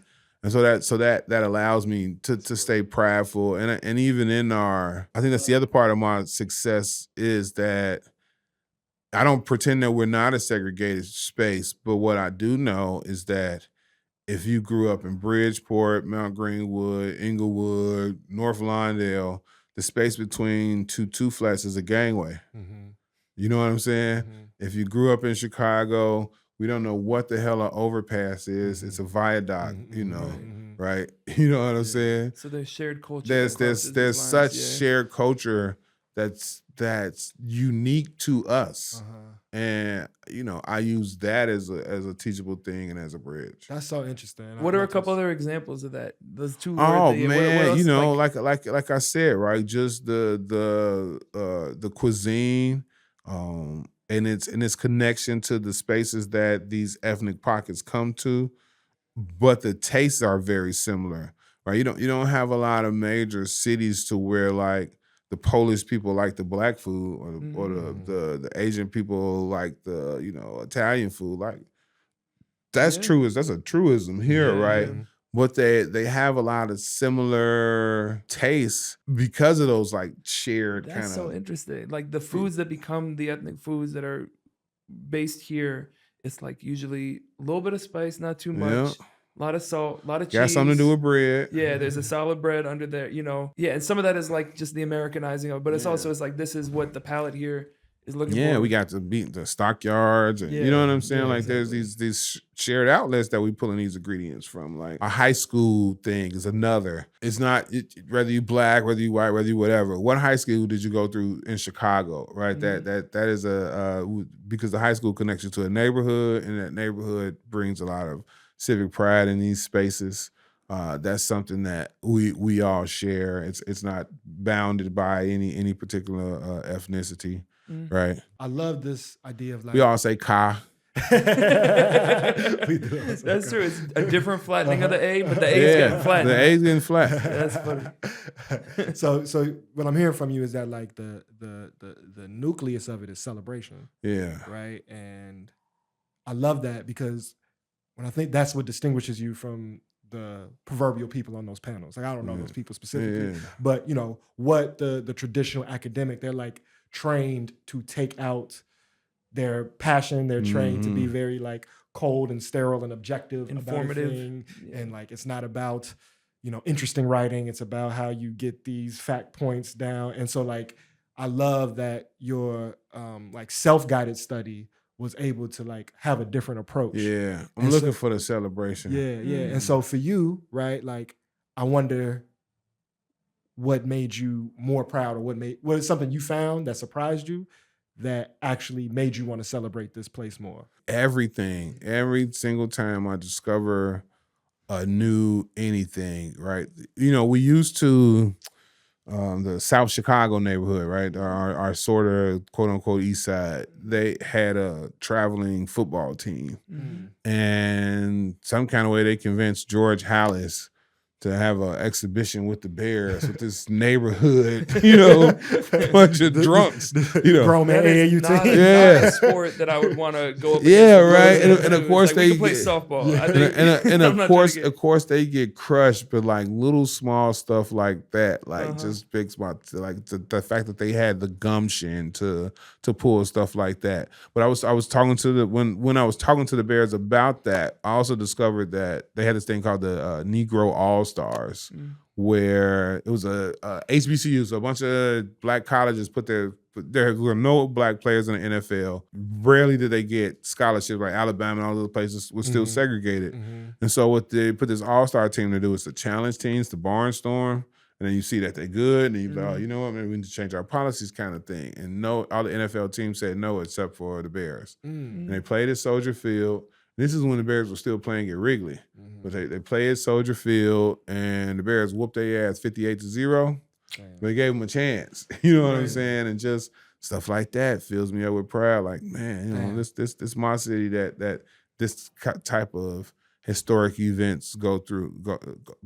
so that allows me to stay prideful. And even in I think that's the other part of my success is that I don't pretend that we're not a segregated space, but what I do know is that if you grew up in Bridgeport, Mount Greenwood, Inglewood, North Lawndale, the space between two flats is a gangway. You know what I'm saying? If you grew up in Chicago, we don't know what the hell an overpass is. It's a viaduct, right? You know what I'm saying? So there's shared culture. There's such shared culture that's unique to us. And I use that as a teachable thing and as a bridge. That's so interesting. What are a couple other examples of that? Those two words. Oh man, like I said, right? Just the cuisine, and its connection to the spaces that these ethnic pockets come to, but the tastes are very similar, right? You don't have a lot of major cities to where like the Polish people like the Black food, or the Asian people like the Italian food. Like that's a truism here, right? But they have a lot of similar tastes because of those like shared kind of. That's so interesting. Like the foods that become the ethnic foods that are based here, it's like usually a little bit of spice, not too much. A lot of salt, a lot of cheese. Got something to do with bread. Yeah, there's a solid bread under there, Yeah, and some of that is like just the Americanizing of it, but it's also like this is what the palate here is looking for. Yeah, we got the stockyards, and you know what I'm saying? Like there's these shared outlets that we pulling these ingredients from. Like a high school thing is another. It's not whether you Black, whether you white, whether you whatever. What high school did you go through in Chicago, right? That is because the high school connects you to a neighborhood, and that neighborhood brings a lot of civic pride in these spaces. That's something that we all share. It's not bounded by any particular ethnicity, right? I love this idea of like we all say "ka." We do. That's true. It's a different flattening of the A, but the A is getting flattened. The A is getting flat. That's funny. So what I'm hearing from you is that like the nucleus of it is celebration. Yeah. Right. And I love that because when I think that's what distinguishes you from the proverbial people on those panels. Like I don't know those people specifically, but what the traditional academic, they're like trained to take out their passion. They're trained to be very like cold and sterile and objective, informative, about a thing. And like it's not about interesting writing. It's about how you get these fact points down. And so like I love that your like self-guided study was able to like have a different approach. Yeah. I'm looking for the celebration. Yeah. And so for you, right, like I wonder what made you more proud, or what is something you found that surprised you that actually made you want to celebrate this place more? Everything. Every single time I discover a new anything, right? You know, we used to the South Chicago neighborhood, right? Our sort of quote unquote East Side. They had a traveling football team, and some kind of way they convinced George Hallis to have an exhibition with the Bears with this neighborhood, you know, bunch of drunks, you know. Grown man That is AAU not, team. not a sport that I would want to go up against. Yeah, with right. girls And of too. course It's like, we they can play get- softball. Yeah. I think, And I'm not trying to of course they get crushed, but like little small stuff like that, like just makes my like the fact that they had the gumption to pull stuff like that. But I was talking to the when I was talking to the Bears about that, I also discovered that they had this thing called the Negro All Stars, where it was a HBCU, so a bunch of black colleges there were no black players in the NFL. Rarely did they get scholarships, like Alabama and all those places was still segregated. And so what they put this all-star team to do is to challenge teams to barnstorm, and then you see that they're good, and you're like, oh, you know what, maybe we need to change our policies kind of thing. And no, all the NFL teams said no except for the Bears. And they played at Soldier Field. This is when the Bears were still playing at Wrigley. But they played at Soldier Field, and the Bears whooped their ass 58-0. They gave them a chance. You know what I'm saying? And just stuff like that fills me up with pride. Like, man, you know, this my city that this type of historic events go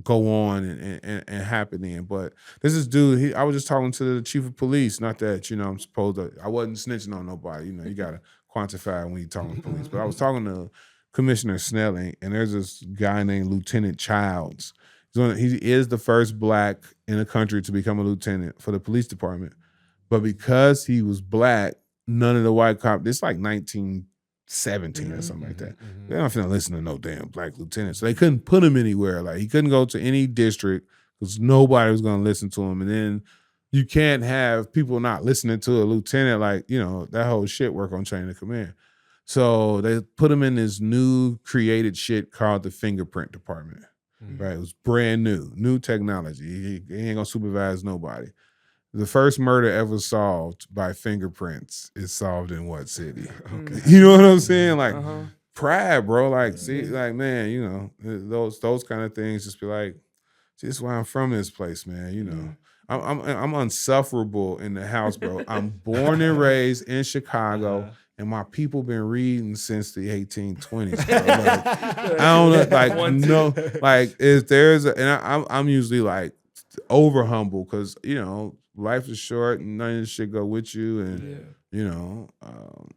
on and happen in. But this is dude, I was just talking to the chief of police. Not that, you know, I'm supposed to, I wasn't snitching on nobody. You know, you gotta quantify when you talking to police. But I was talking to Commissioner Snelling, and there's this guy named Lieutenant Childs. He is the first black in the country to become a lieutenant for the police department. But because he was black, none of the white cops, it's like 1917 or something like that. They're not finna listen to no damn black lieutenant. So they couldn't put him anywhere. Like, he couldn't go to any district because nobody was gonna listen to him. And then you can't have people not listening to a lieutenant, like, you know, that whole shit work on chain of command. So they put him in this new created shit called the fingerprint department. Right, it was brand new technology. He ain't gonna supervise nobody. The first murder ever solved by fingerprints is solved in what city? Okay, you know what I'm saying? Like pride, bro. Like, see, like, man, you know, those kind of things. Just be like, see, this is why I'm from this place, man. You know, I'm unsufferable in the house, bro. I'm born and raised in Chicago. And my people been reading since the 1820s. Bro. Like, I don't know, like, no, like, if there's I'm usually like over humble because, you know, life is short and none of this shit go with you, and you know,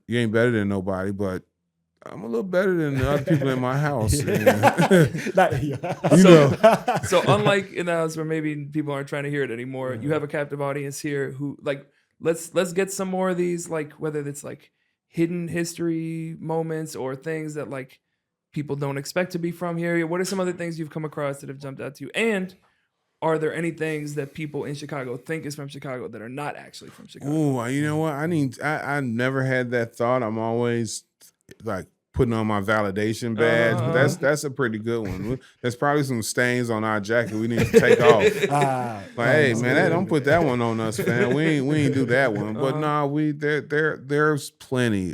you ain't better than nobody, but I'm a little better than the other people in my house. So unlike in the house where maybe people aren't trying to hear it anymore, you have a captive audience here who, like, let's get some more of these, like, whether it's like hidden history moments or things that like people don't expect to be from here. What are some other things you've come across that have jumped out to you? And are there any things that people in Chicago think is from Chicago that are not actually from Chicago? Ooh, you know what? I never had that thought. I'm always like putting on my validation badge, but that's a pretty good one. There's probably some stains on our jacket we need to take off. Hey man, don't put that one on us, fam. We ain't do that one. But there's plenty.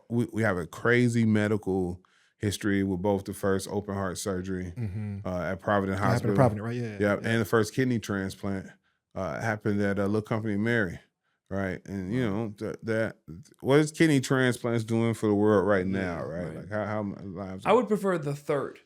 We have a crazy medical history with both the first open heart surgery at Providence Hospital. Providence, right? Yeah. And the first kidney transplant happened at Little Company Mary. Right, and you know that what is kidney transplants doing for the world right now? Right, like how lives. I would prefer the third.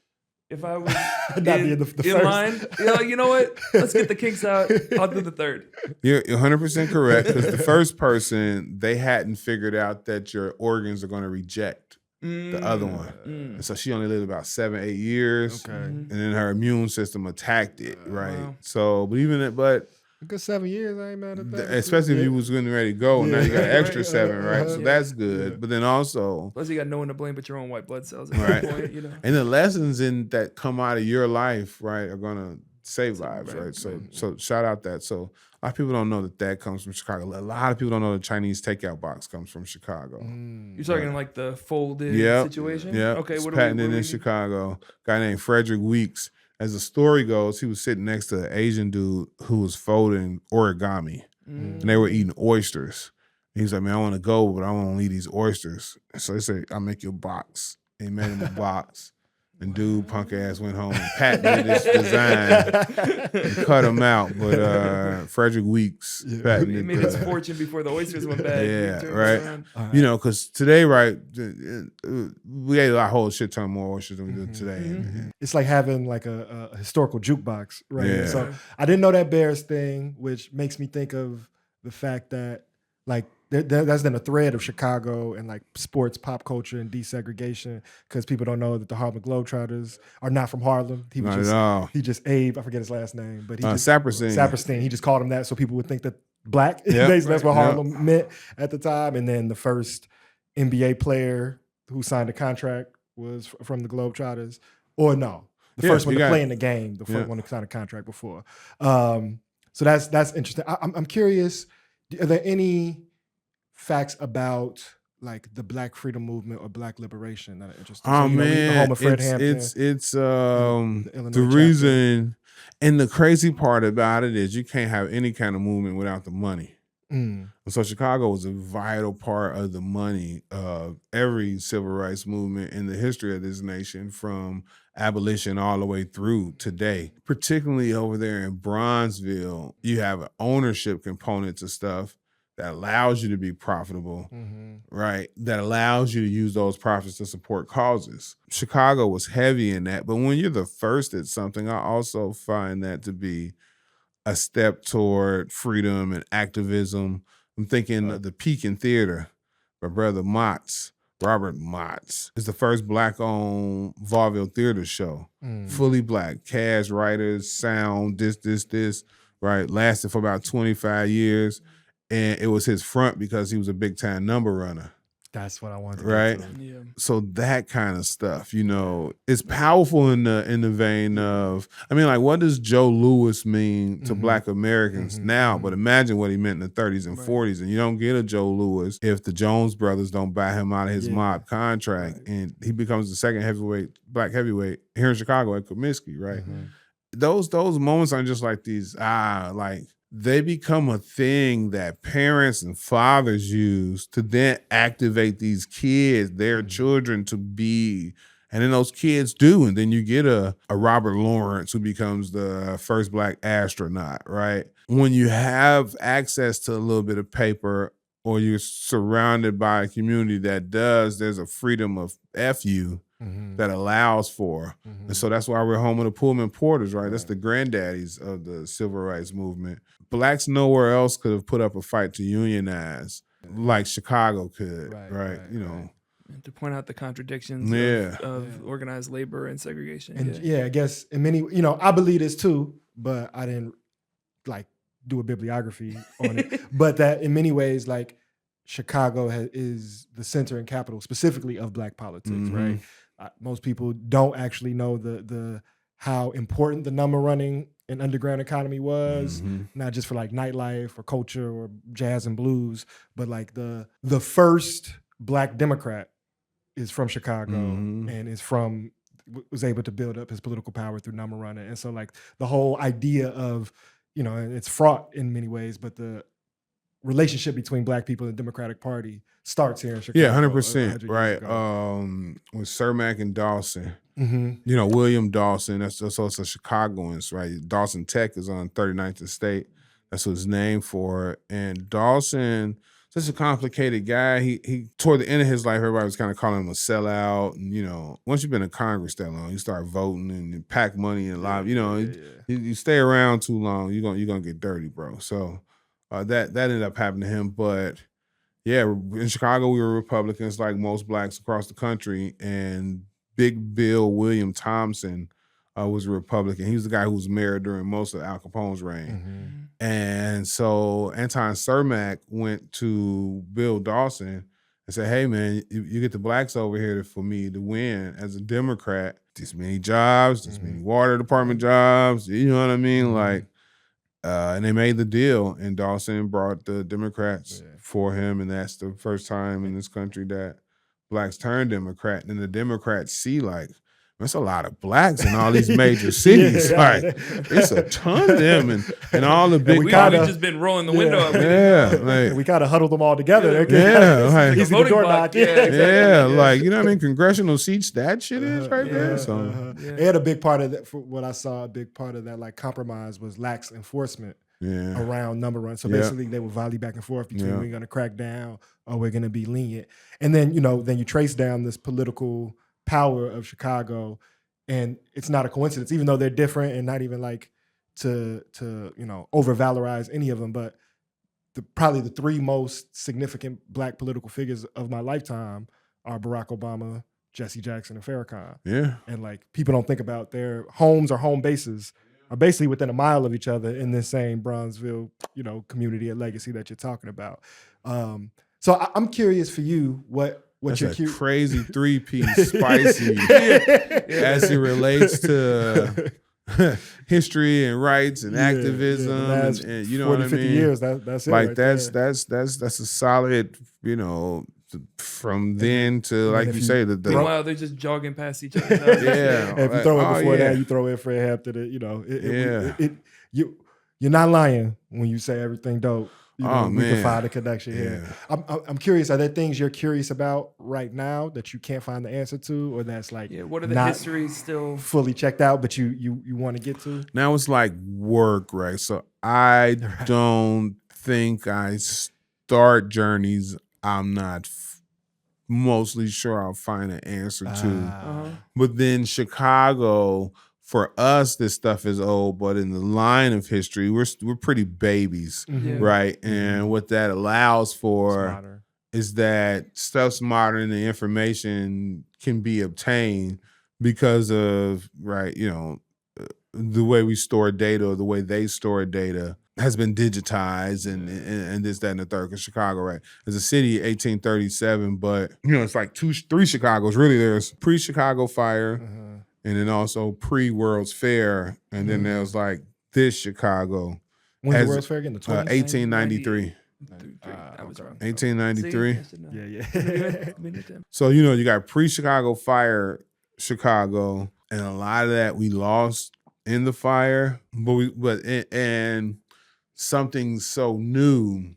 If I was in in line, you know what? Let's get the kinks out. I'll do the third. You're 100% correct, because the first person, they hadn't figured out that your organs are going to reject the other one. And so she only lived about 7-8 years, and then her immune system attacked it. Right, so but. A good 7 years, I ain't mad at that. Especially if you was getting ready to go, now you got an extra 7, right? So that's good. But then also, plus you got no one to blame but your own white blood cells. At that point, you know. And the lessons that come out of your life, right, are gonna save lives, right? So shout out that. So a lot of people don't know that comes from Chicago. A lot of people don't know the Chinese takeout box comes from Chicago. You're talking like the folded situation? Yeah. Okay. It's patented in Chicago. Guy named Frederick Weeks. As the story goes, he was sitting next to an Asian dude who was folding origami, and they were eating oysters. He's like, man, I want to go, but I want to eat these oysters. And so they say, I'll make you a box. And he made him a box. And dude, punk ass, went home and patented this design and cut him out. But Frederick Weeks patented He made his fortune before the oysters went bad. Yeah, right. You know, because today, right, we ate a whole shit ton more oysters than we do today. It's like having like a historical jukebox, right? Yeah. So I didn't know that Bears thing, which makes me think of the fact that like that's been a thread of Chicago and like sports, pop culture, and desegregation, because people don't know that the Harlem Globetrotters are not from Harlem. He was Not at all. he just Abe, I forget his last name, but he just Saperstein. He just called him that so people would think that black. Yep. Basically, that's what Harlem meant at the time. And then the first NBA player who signed a contract was from the Globetrotters, or no, the first one to play in the game, the first one to sign a contract before. So that's interesting. I'm curious. Are there any facts about like the Black freedom movement or Black liberation that are interesting? Oh, so, man, the home of Fred Hampton, it's the the reason, and the crazy part about it is you can't have any kind of movement without the money. So Chicago was a vital part of the money of every civil rights movement in the history of this nation, from abolition all the way through today. Particularly over there in Bronzeville, you have an ownership component to stuff that allows you to be profitable, right? That allows you to use those profits to support causes. Chicago was heavy in that, but when you're the first at something, I also find that to be a step toward freedom and activism. I'm thinking of the Pekin Theater by Brother Motts. Robert Motts is the first Black-owned vaudeville theater show. Fully Black, cast, writers, sound, this, right? Lasted for about 25 years. And it was his front because he was a big-time number runner. That's what I wanted to right? get to. Yeah. So that kind of stuff, you know, is powerful in the vein of, I mean, like, what does Joe Louis mean to Black Americans now? But imagine what he meant in the 30s and 40s. And you don't get a Joe Louis if the Jones brothers don't buy him out of his mob contract. And he becomes the second Black heavyweight here in Chicago at Comiskey, right? Those moments aren't just like these, like, they become a thing that parents and fathers use to then activate these kids, their children, to be. And then those kids do. And then you get a Robert Lawrence who becomes the first Black astronaut, right? When you have access to a little bit of paper, or you're surrounded by a community that does, there's a freedom of FU that allows for. And so that's why we're home of the Pullman Porters, right? That's the granddaddies of the civil rights movement. Blacks nowhere else could have put up a fight to unionize like Chicago could, right? You know. And to point out the contradictions of organized labor and segregation. And I guess in many, you know, I believe this too, but I didn't like do a bibliography on it. But that in many ways, like, Chicago is the center and capital specifically of Black politics, right? Most people don't actually know the how important the number running and underground economy was, not just for like nightlife or culture or jazz and blues, but like the first Black Democrat is from Chicago and was able to build up his political power through number running. And so like the whole idea of, you know, it's fraught in many ways, but the relationship between Black people and the Democratic Party starts here in Chicago. Yeah, 100%, right? With Cermak and Dawson, you know, William Dawson, that's also Chicagoans, right? Dawson Tech is on 39th and State. That's what his name for. And Dawson, such a complicated guy. He toward the end of his life, everybody was kind of calling him a sellout. And, you know, once you've been in Congress that long, you start voting and you pack money and live. You know, you stay around too long, you're gonna get dirty, bro. So that ended up happening to him. But yeah, in Chicago, we were Republicans like most Blacks across the country. And Big Bill William Thompson was a Republican. He was the guy who was mayor during most of Al Capone's reign. And so Anton Cermak went to Bill Dawson and said, hey, man, you get the Blacks over here for me to win as a Democrat. This many jobs, this many water department jobs, you know what I mean? Like, and they made the deal, and Dawson brought the Democrats for him, and that's the first time in this country that Blacks turned Democrat. And the Democrats see, like, That's a lot of blacks in all these major cities. Like, it's a ton of them, and all the big. We've just been rolling the window up. Like, we kind of huddled them all together. Like, easy to door knock. Like, you know what I mean? Congressional seats, that shit is right there. So they had a big part of that. For what I saw, a big part of that like compromise was lax enforcement around number runs. So basically, they would volley back and forth between we're going to crack down or we're going to be lenient. And then then you trace down this political power of Chicago, and it's not a coincidence, even though they're different, and not even like to over valorize any of them, but probably the three most significant black political figures of my lifetime are Barack Obama, Jesse Jackson, and Farrakhan. Yeah. And like people don't think about their homes or home bases are basically within a mile of each other in this same Bronzeville, community and legacy that you're talking about. So I'm curious for you, what That's you're a crazy 3-piece spicy as it relates to history and rights and activism and you know 40, what I mean? 50 years, that's it. Like right that's there. a solid, from then to like you say the meanwhile they're just jogging past each other. If you throw in before that, you throw in Fred Hampton. You're not lying when you say everything dope. We can find a connection here. I'm curious. Are there things you're curious about right now that you can't find the answer to, or that's like what are the histories still fully checked out, but you want to get to? Now it's like work, right? So I don't think I start journeys I'm not mostly sure I'll find an answer to. But then Chicago, for us, this stuff is old, but in the line of history, we're pretty babies, right? And what that allows for is that stuff's modern and the information can be obtained because of, the way we store data or the way they store data has been digitized and this, that, and the third. Because Chicago, right, is a city 1837, but it's like 3 Chicagos. Really, there's pre-Chicago fire, and then also pre-World's Fair, and then there's like this Chicago. When's the World's Fair again? The 1893. I was wrong. 1893. Yeah. So you got pre-Chicago fire Chicago, and a lot of that we lost in the fire, and something so new,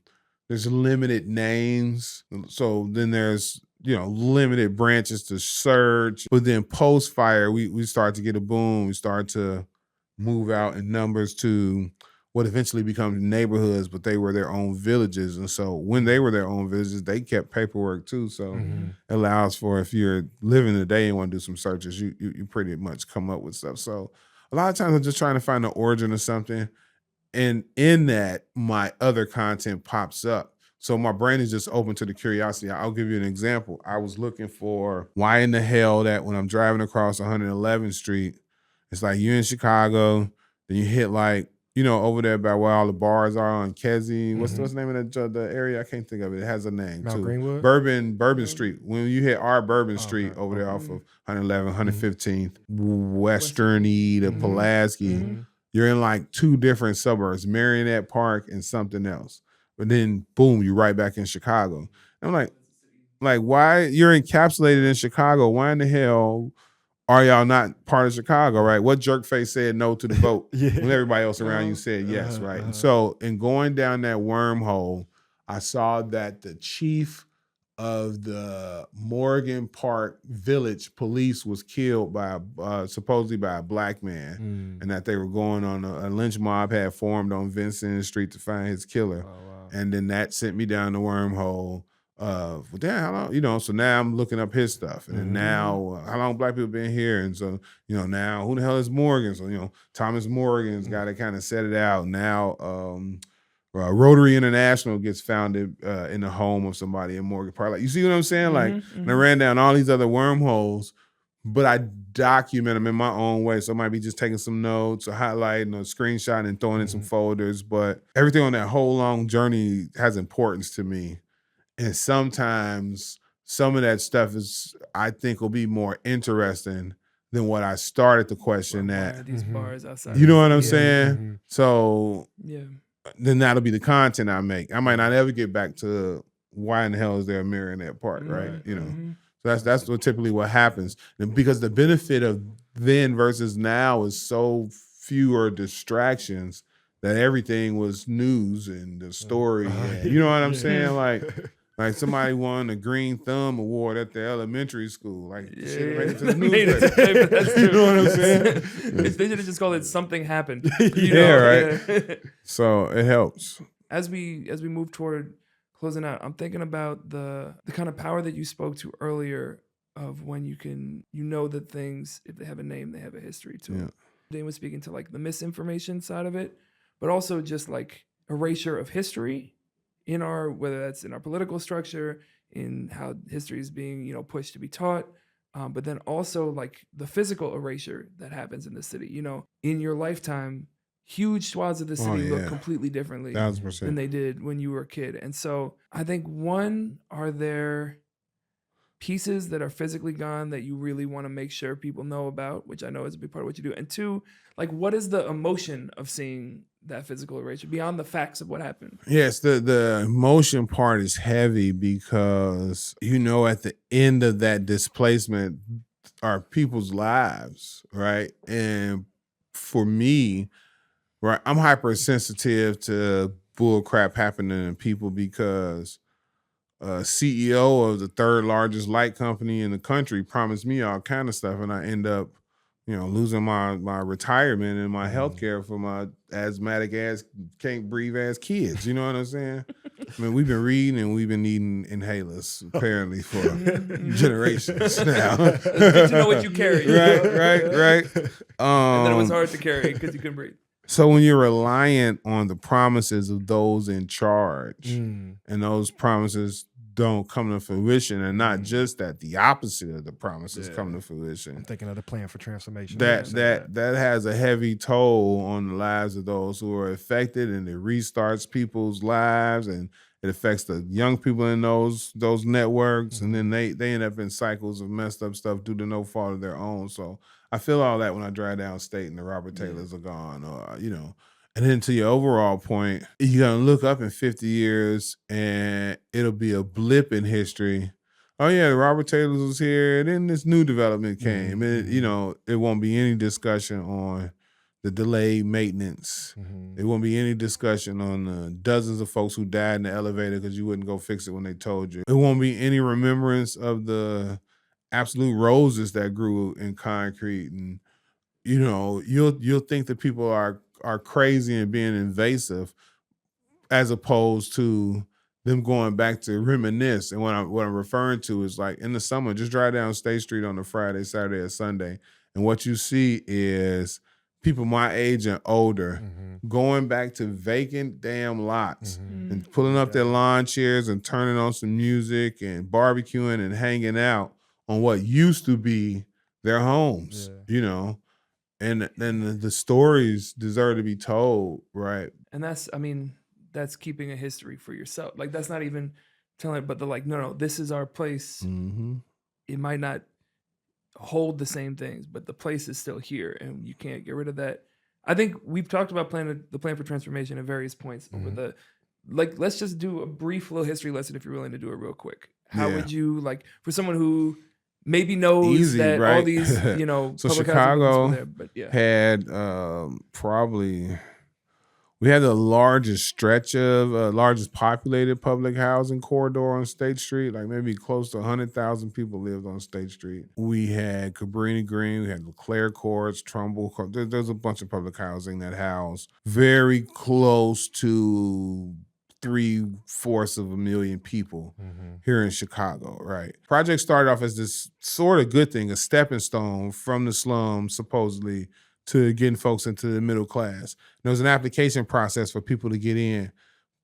there's limited names. So then there's, limited branches to search. But then post-fire, we start to get a boom. We start to move out in numbers to what eventually becomes neighborhoods, but they were their own villages. And so when they were their own villages, they kept paperwork too. So it allows for, if you're living today and want to do some searches, you pretty much come up with stuff. So a lot of times I'm just trying to find the origin of something. And in that, my other content pops up. So my brain is just open to the curiosity. I'll give you an example. I was looking for why in the hell that when I'm driving across 111th Street, it's like you're in Chicago, then you hit like, over there by where all the bars are on Kesey. What's the name of the area? I can't think of it. It has a name Mount too. Greenwood? Bourbon Street. When you hit our Bourbon Street over there off of 111, 115th, Western-y to Pulaski, you're in like 2 different suburbs, Marionette Park and something else. But then, boom, you're right back in Chicago. I'm like, why? You're encapsulated in Chicago. Why in the hell are y'all not part of Chicago, right? What jerkface said no to the vote when everybody else around you said yes, right? And so in going down that wormhole, I saw that the chief of the Morgan Park Village police was killed by supposedly by a black man, and that they were going on a lynch mob had formed on Vincent Street to find his killer. And then that sent me down the wormhole of, well, damn, how long, so now I'm looking up his stuff. And then now, how long black people been here? And so, now who the hell is Morgan? So, Thomas Morgan's got to kind of set it out. Now, Rotary International gets founded in the home of somebody in Morgan Park. Like, you see what I'm saying? And I ran down all these other wormholes, but I document them in my own way. So I might be just taking some notes or highlighting or screenshotting and throwing in some folders. But everything on that whole long journey has importance to me. And sometimes some of that stuff I think will be more interesting than what I started the question at. These bars outside. You know what I'm saying? So then that'll be the content I make. I might not ever get back to why in the hell is there a Marionette Park, right? So that's what typically what happens. And because the benefit of then versus now is so fewer distractions that everything was news and the story. And, you know what I'm saying? Like somebody won a Green Thumb Award at the elementary school. Like shit made it to the newspaper. That's You know what I'm saying? They should have just called it "Something Happened." Right. Yeah. So it helps. As we move toward closing out, I'm thinking about the kind of power that you spoke to earlier of when you know that things, if they have a name, they have a history to them. Damon was speaking to like the misinformation side of it, but also just like erasure of history in our, whether that's in our political structure, in how history is being, pushed to be taught, but then also like the physical erasure that happens in the city. In your lifetime, huge swaths of the city look completely differently 1000%. than they did when you were a kid. And so I think, one, are there pieces that are physically gone that you really want to make sure people know about, which I know is a big part of what you do? And two, like, what is the emotion of seeing that physical erasure beyond the facts of what happened? Yes, the emotion part is heavy because, at the end of that displacement are people's lives, right? And for me, right, I'm hypersensitive to bull crap happening to people because CEO of the third largest light company in the country promised me all kind of stuff, and I end up, losing my retirement and my health care for my asthmatic ass, can't breathe ass kids. You know what I'm saying? I mean, we've been reading and we've been eating inhalers apparently for generations now. It's good to know what you carry. Right. And then it was hard to carry because you couldn't breathe. So when you're reliant on the promises of those in charge, and those promises don't come to fruition, and not just that, the opposite of the promises come to fruition. I'm thinking of the plan for transformation. That has a heavy toll on the lives of those who are affected, and it restarts people's lives, and it affects the young people in those networks, and then they end up in cycles of messed up stuff due to no fault of their own. So I feel all that when I drive down state and the Robert Taylors are gone, or And then to your overall point, you're gonna look up in 50 years and it'll be a blip in history. Oh yeah, Robert Taylor was here, and then this new development came. And it won't be any discussion on the delayed maintenance. There won't be any discussion on the dozens of folks who died in the elevator because you wouldn't go fix it when they told you. It won't be any remembrance of the absolute roses that grew in concrete. And you'll think that people are crazy and being invasive, as opposed to them going back to reminisce. And what I'm referring to is, like, in the summer, just drive down State Street on a Friday, Saturday, or Sunday, and what you see is people my age and older going back to vacant damn lots and pulling up their lawn chairs and turning on some music and barbecuing and hanging out on what used to be their homes, And the stories deserve to be told, right? And that's keeping a history for yourself. Like, that's not even telling it, but they're like, no, this is our place. It might not hold the same things, but the place is still here, and you can't get rid of that. I think we've talked about the plan for transformation at various points over let's just do a brief little history lesson if you're willing to do it real quick. How would you, like, for someone who maybe knows that right? all these, So public Chicago there, but had probably, we had the largest stretch of largest populated public housing corridor on State Street. Like, maybe close to 100,000 people lived on State Street. We had Cabrini Green, we had LeClaire Courts, Trumbull Court. There's a bunch of public housing that housed very close to 3/4 of a million people here in Chicago, right? Project started off as this sort of good thing, a stepping stone from the slums, supposedly, to getting folks into the middle class. There was an application process for people to get in,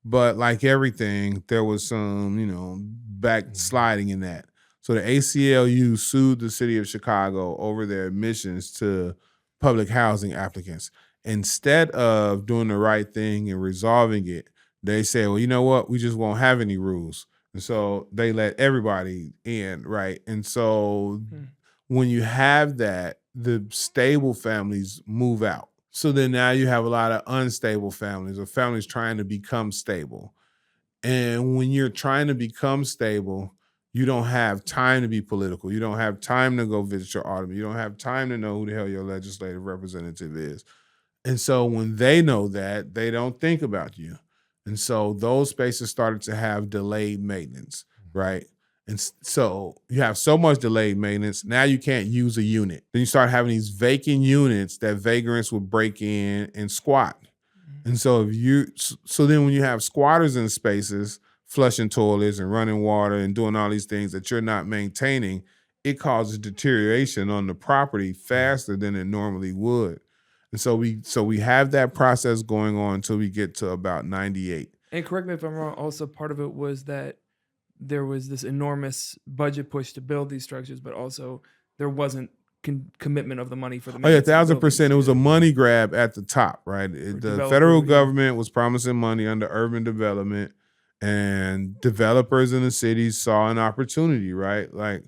but like everything, there was some, backsliding in that. So the ACLU sued the city of Chicago over their admissions to public housing applicants. Instead of doing the right thing and resolving it, they said, well, you know what? We just won't have any rules. And so they let everybody in, right? And so when you have that, the stable families move out. So then now you have a lot of unstable families, or families trying to become stable. And when you're trying to become stable, you don't have time to be political. You don't have time to go visit your alderman. You don't have time to know who the hell your legislative representative is. And so when they know that, they don't think about you. And so those spaces started to have delayed maintenance, right? And so you have so much delayed maintenance, now you can't use a unit. Then you start having these vacant units that vagrants would break in and squat. And so then when you have squatters in spaces, flushing toilets and running water and doing all these things that you're not maintaining, it causes deterioration on the property faster than it normally would. And so we have that process going on until we get to about 98. And correct me if I'm wrong, also part of it was that there was this enormous budget push to build these structures, but also there wasn't commitment of the money for the maintenance. Oh yeah, 1,000%. It was a money grab at the top, right? The federal government was promising money under urban development, and developers in the cities saw an opportunity, right? Like,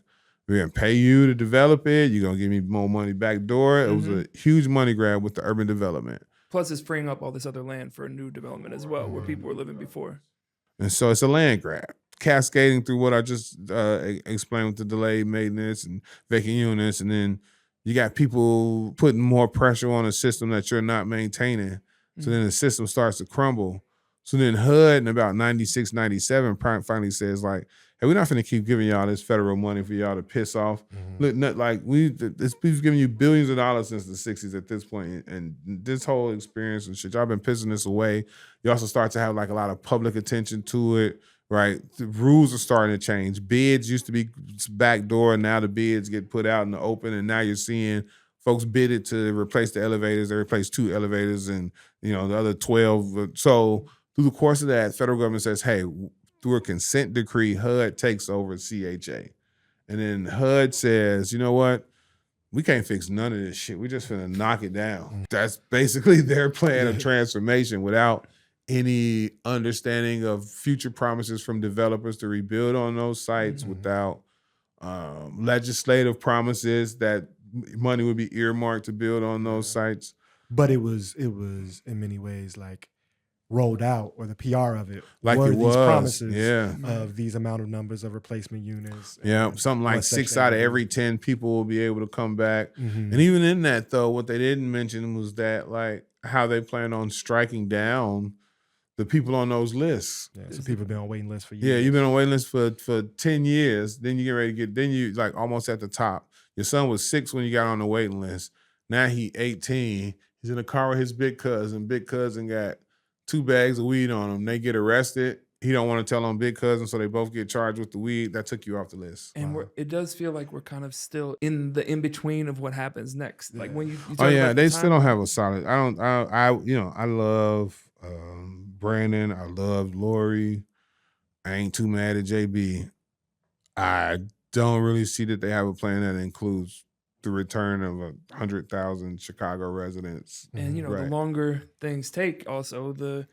we're gonna pay you to develop it. You're gonna give me more money back door. It was a huge money grab with the urban development. Plus, it's freeing up all this other land for new development as well, where people were living before. And so it's a land grab, cascading through what I just explained with the delayed maintenance and vacant units. And then you got people putting more pressure on a system that you're not maintaining. So then the system starts to crumble. So then HUD in about 96, 97 finally says, like, hey, we're not going to keep giving y'all this federal money for y'all to piss off. Look, we've given you billions of dollars since the 60s at this point, and this whole experience and shit, y'all been pissing this away. You also start to have like a lot of public attention to it, right? The rules are starting to change. Bids used to be backdoor, and now the bids get put out in the open, and now you're seeing folks bidded to replace the elevators. They replaced 2 elevators and, the other 12. So through the course of that, federal government says, hey, through a consent decree, HUD takes over CHA. And then HUD says, you know what? We can't fix none of this shit. We just finna knock it down. That's basically their plan of transformation without any understanding of future promises from developers to rebuild on those sites, without legislative promises that money would be earmarked to build on those sites. But it was in many ways like rolled out, or the PR of it, like were it was, these promises yeah, of these amount of numbers of replacement units. Yeah, something like 6 out of every 10 people will be able to come back. And even in that, though, what they didn't mention was that, like, how they plan on striking down the people on those lists. Yeah, so people have been on waiting lists for years. Yeah, you've been on waiting lists for 10 years. Then you get ready to then you like almost at the top. Your son was 6 when you got on the waiting list. Now he 18. He's in a car with his big cousin. Big cousin got 2 bags of weed on him. They get arrested. He don't want to tell on big cousin, so they both get charged with the weed. That took you off the list. And it does feel like we're kind of still in the in-between of what happens next. Like when you talk about they still don't have a solid. I love Brandon. I love Lori. I ain't too mad at JB. I don't really see that they have a plan that includes the return of 100,000 Chicago residents. And the longer things take, also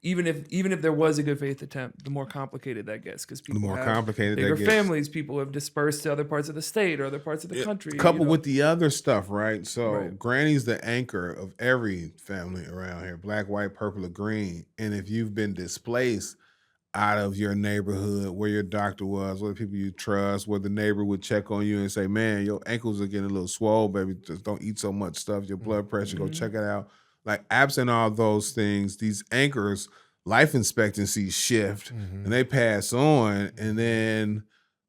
even if there was a good faith attempt, the more complicated that gets, because people have bigger families, people have dispersed to other parts of the state or other parts of the country. Coupled with the other stuff, right? So Granny's the anchor of every family around here, black, white, purple, or green. And if you've been displaced out of your neighborhood, where your doctor was, where the people you trust, where the neighbor would check on you and say, man, your ankles are getting a little swole, baby, just don't eat so much stuff, your blood pressure, go check it out. Like, absent all those things, these anchors, life expectancy shift, and they pass on, and then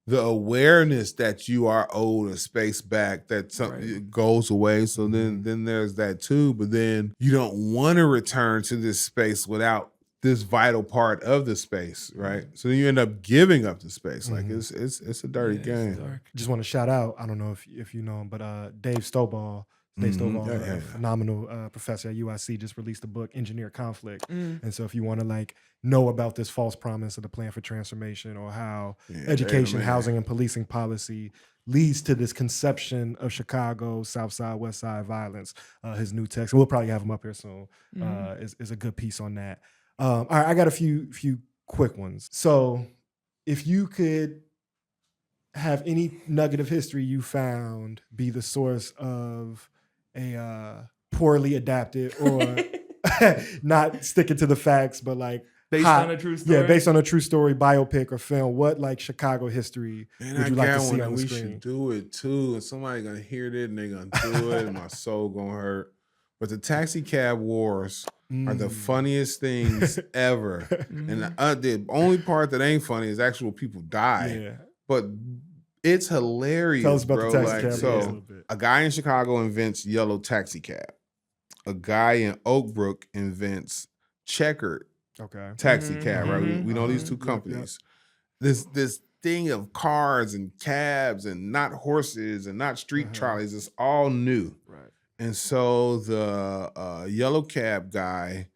the awareness that you are owed a space back, that something goes away. So then there's that too, but then you don't want to return to this space without this vital part of the space, right? So then you end up giving up the space. Like, it's a dirty game. Just want to shout out, I don't know if you know him, but Dave Stovall, a phenomenal professor at UIC, just released a book, Engineer Conflict. And so if you want to like know about this false promise of the plan for transformation, or how education, housing, and policing policy leads to this conception of Chicago, South Side, West Side violence, his new text, we'll probably have him up here soon, is a good piece on that. All right, I got a few quick ones. So if you could have any nugget of history you found be the source of a poorly adapted, or not sticking to the facts, but like Based hot- on a true story? Yeah, based on a true story, biopic or film. What like Chicago history Man, would you I like to got see one on and the we screen? should do it too. And somebody gonna hear it and they gonna do it, and my soul gonna hurt. But the taxi cab wars are the funniest things ever. And the only part that ain't funny is actual people die. Yeah. But it's hilarious, Tell us about bro. the taxi Like, cab so wars a little bit. a guy in Chicago invents yellow taxi cab. A guy in Oak Brook invents checkered Okay. taxi cab, right? Mhm. We know these two Yep, companies. This thing of cars and cabs and not horses and not street trolleys is all new. Right. And so the yellow cab guy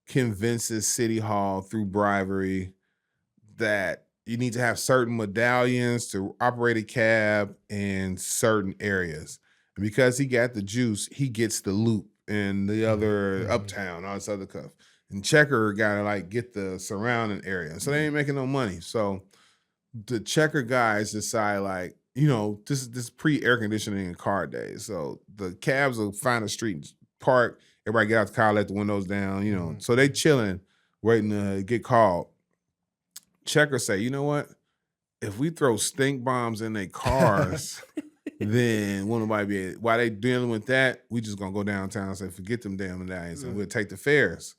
convinces City Hall through bribery that you need to have certain medallions to operate a cab in certain areas. And because he got the juice, he gets the loop and the other uptown, all this other stuff. And Checker gotta like get the surrounding area. So they ain't making no money. So the Checker guys decide like, you know, this is pre-air conditioning and car days. So the cabs will find a street and park, everybody get out the car, let the windows down, you know. So they chilling, waiting to get called. Checker say, you know what? If we throw stink bombs in their cars, then won't nobody be. While they dealing with that, we just gonna go downtown and say, forget them damn medallions, and we'll take the fares.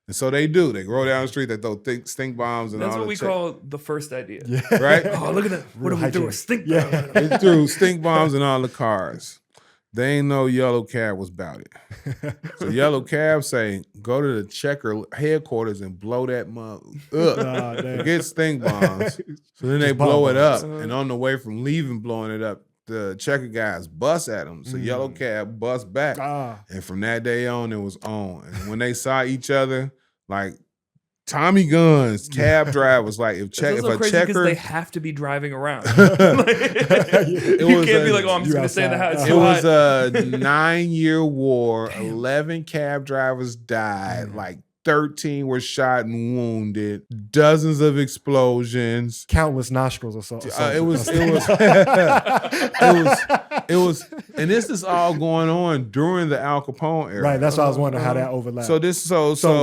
And so they do. They go down the street, they throw stink bombs and That's all what we that. call the first idea. Yeah. Right? Oh, look at that. What Real do we do? A hijinks. stink Yeah. bomb. They threw stink bombs in all the cars. They ain't know Yellow Cab was about it. So Yellow Cab say, go to the Checker headquarters and blow that mug up. Nah, damn. Forget stink bombs. So then they Just blow bomb it up. bombs. And on the way from leaving blowing it up, the Checker guys bust at them. So Yellow Cab bust back. And from that day on, it was on. And when they saw each other, like Tommy Guns, cab drivers, like if It's also a crazy Checker, because they have to be driving around. It You was can't be a- like, oh, I'm just you going to stay in the outside. house. it was a 9-year war. 11 cab drivers died. Like 13 were shot and wounded. Dozens of explosions. Countless nostrils or something. It was, and this is all going on during the Al Capone era. Right, that's why I was wondering how that overlapped. So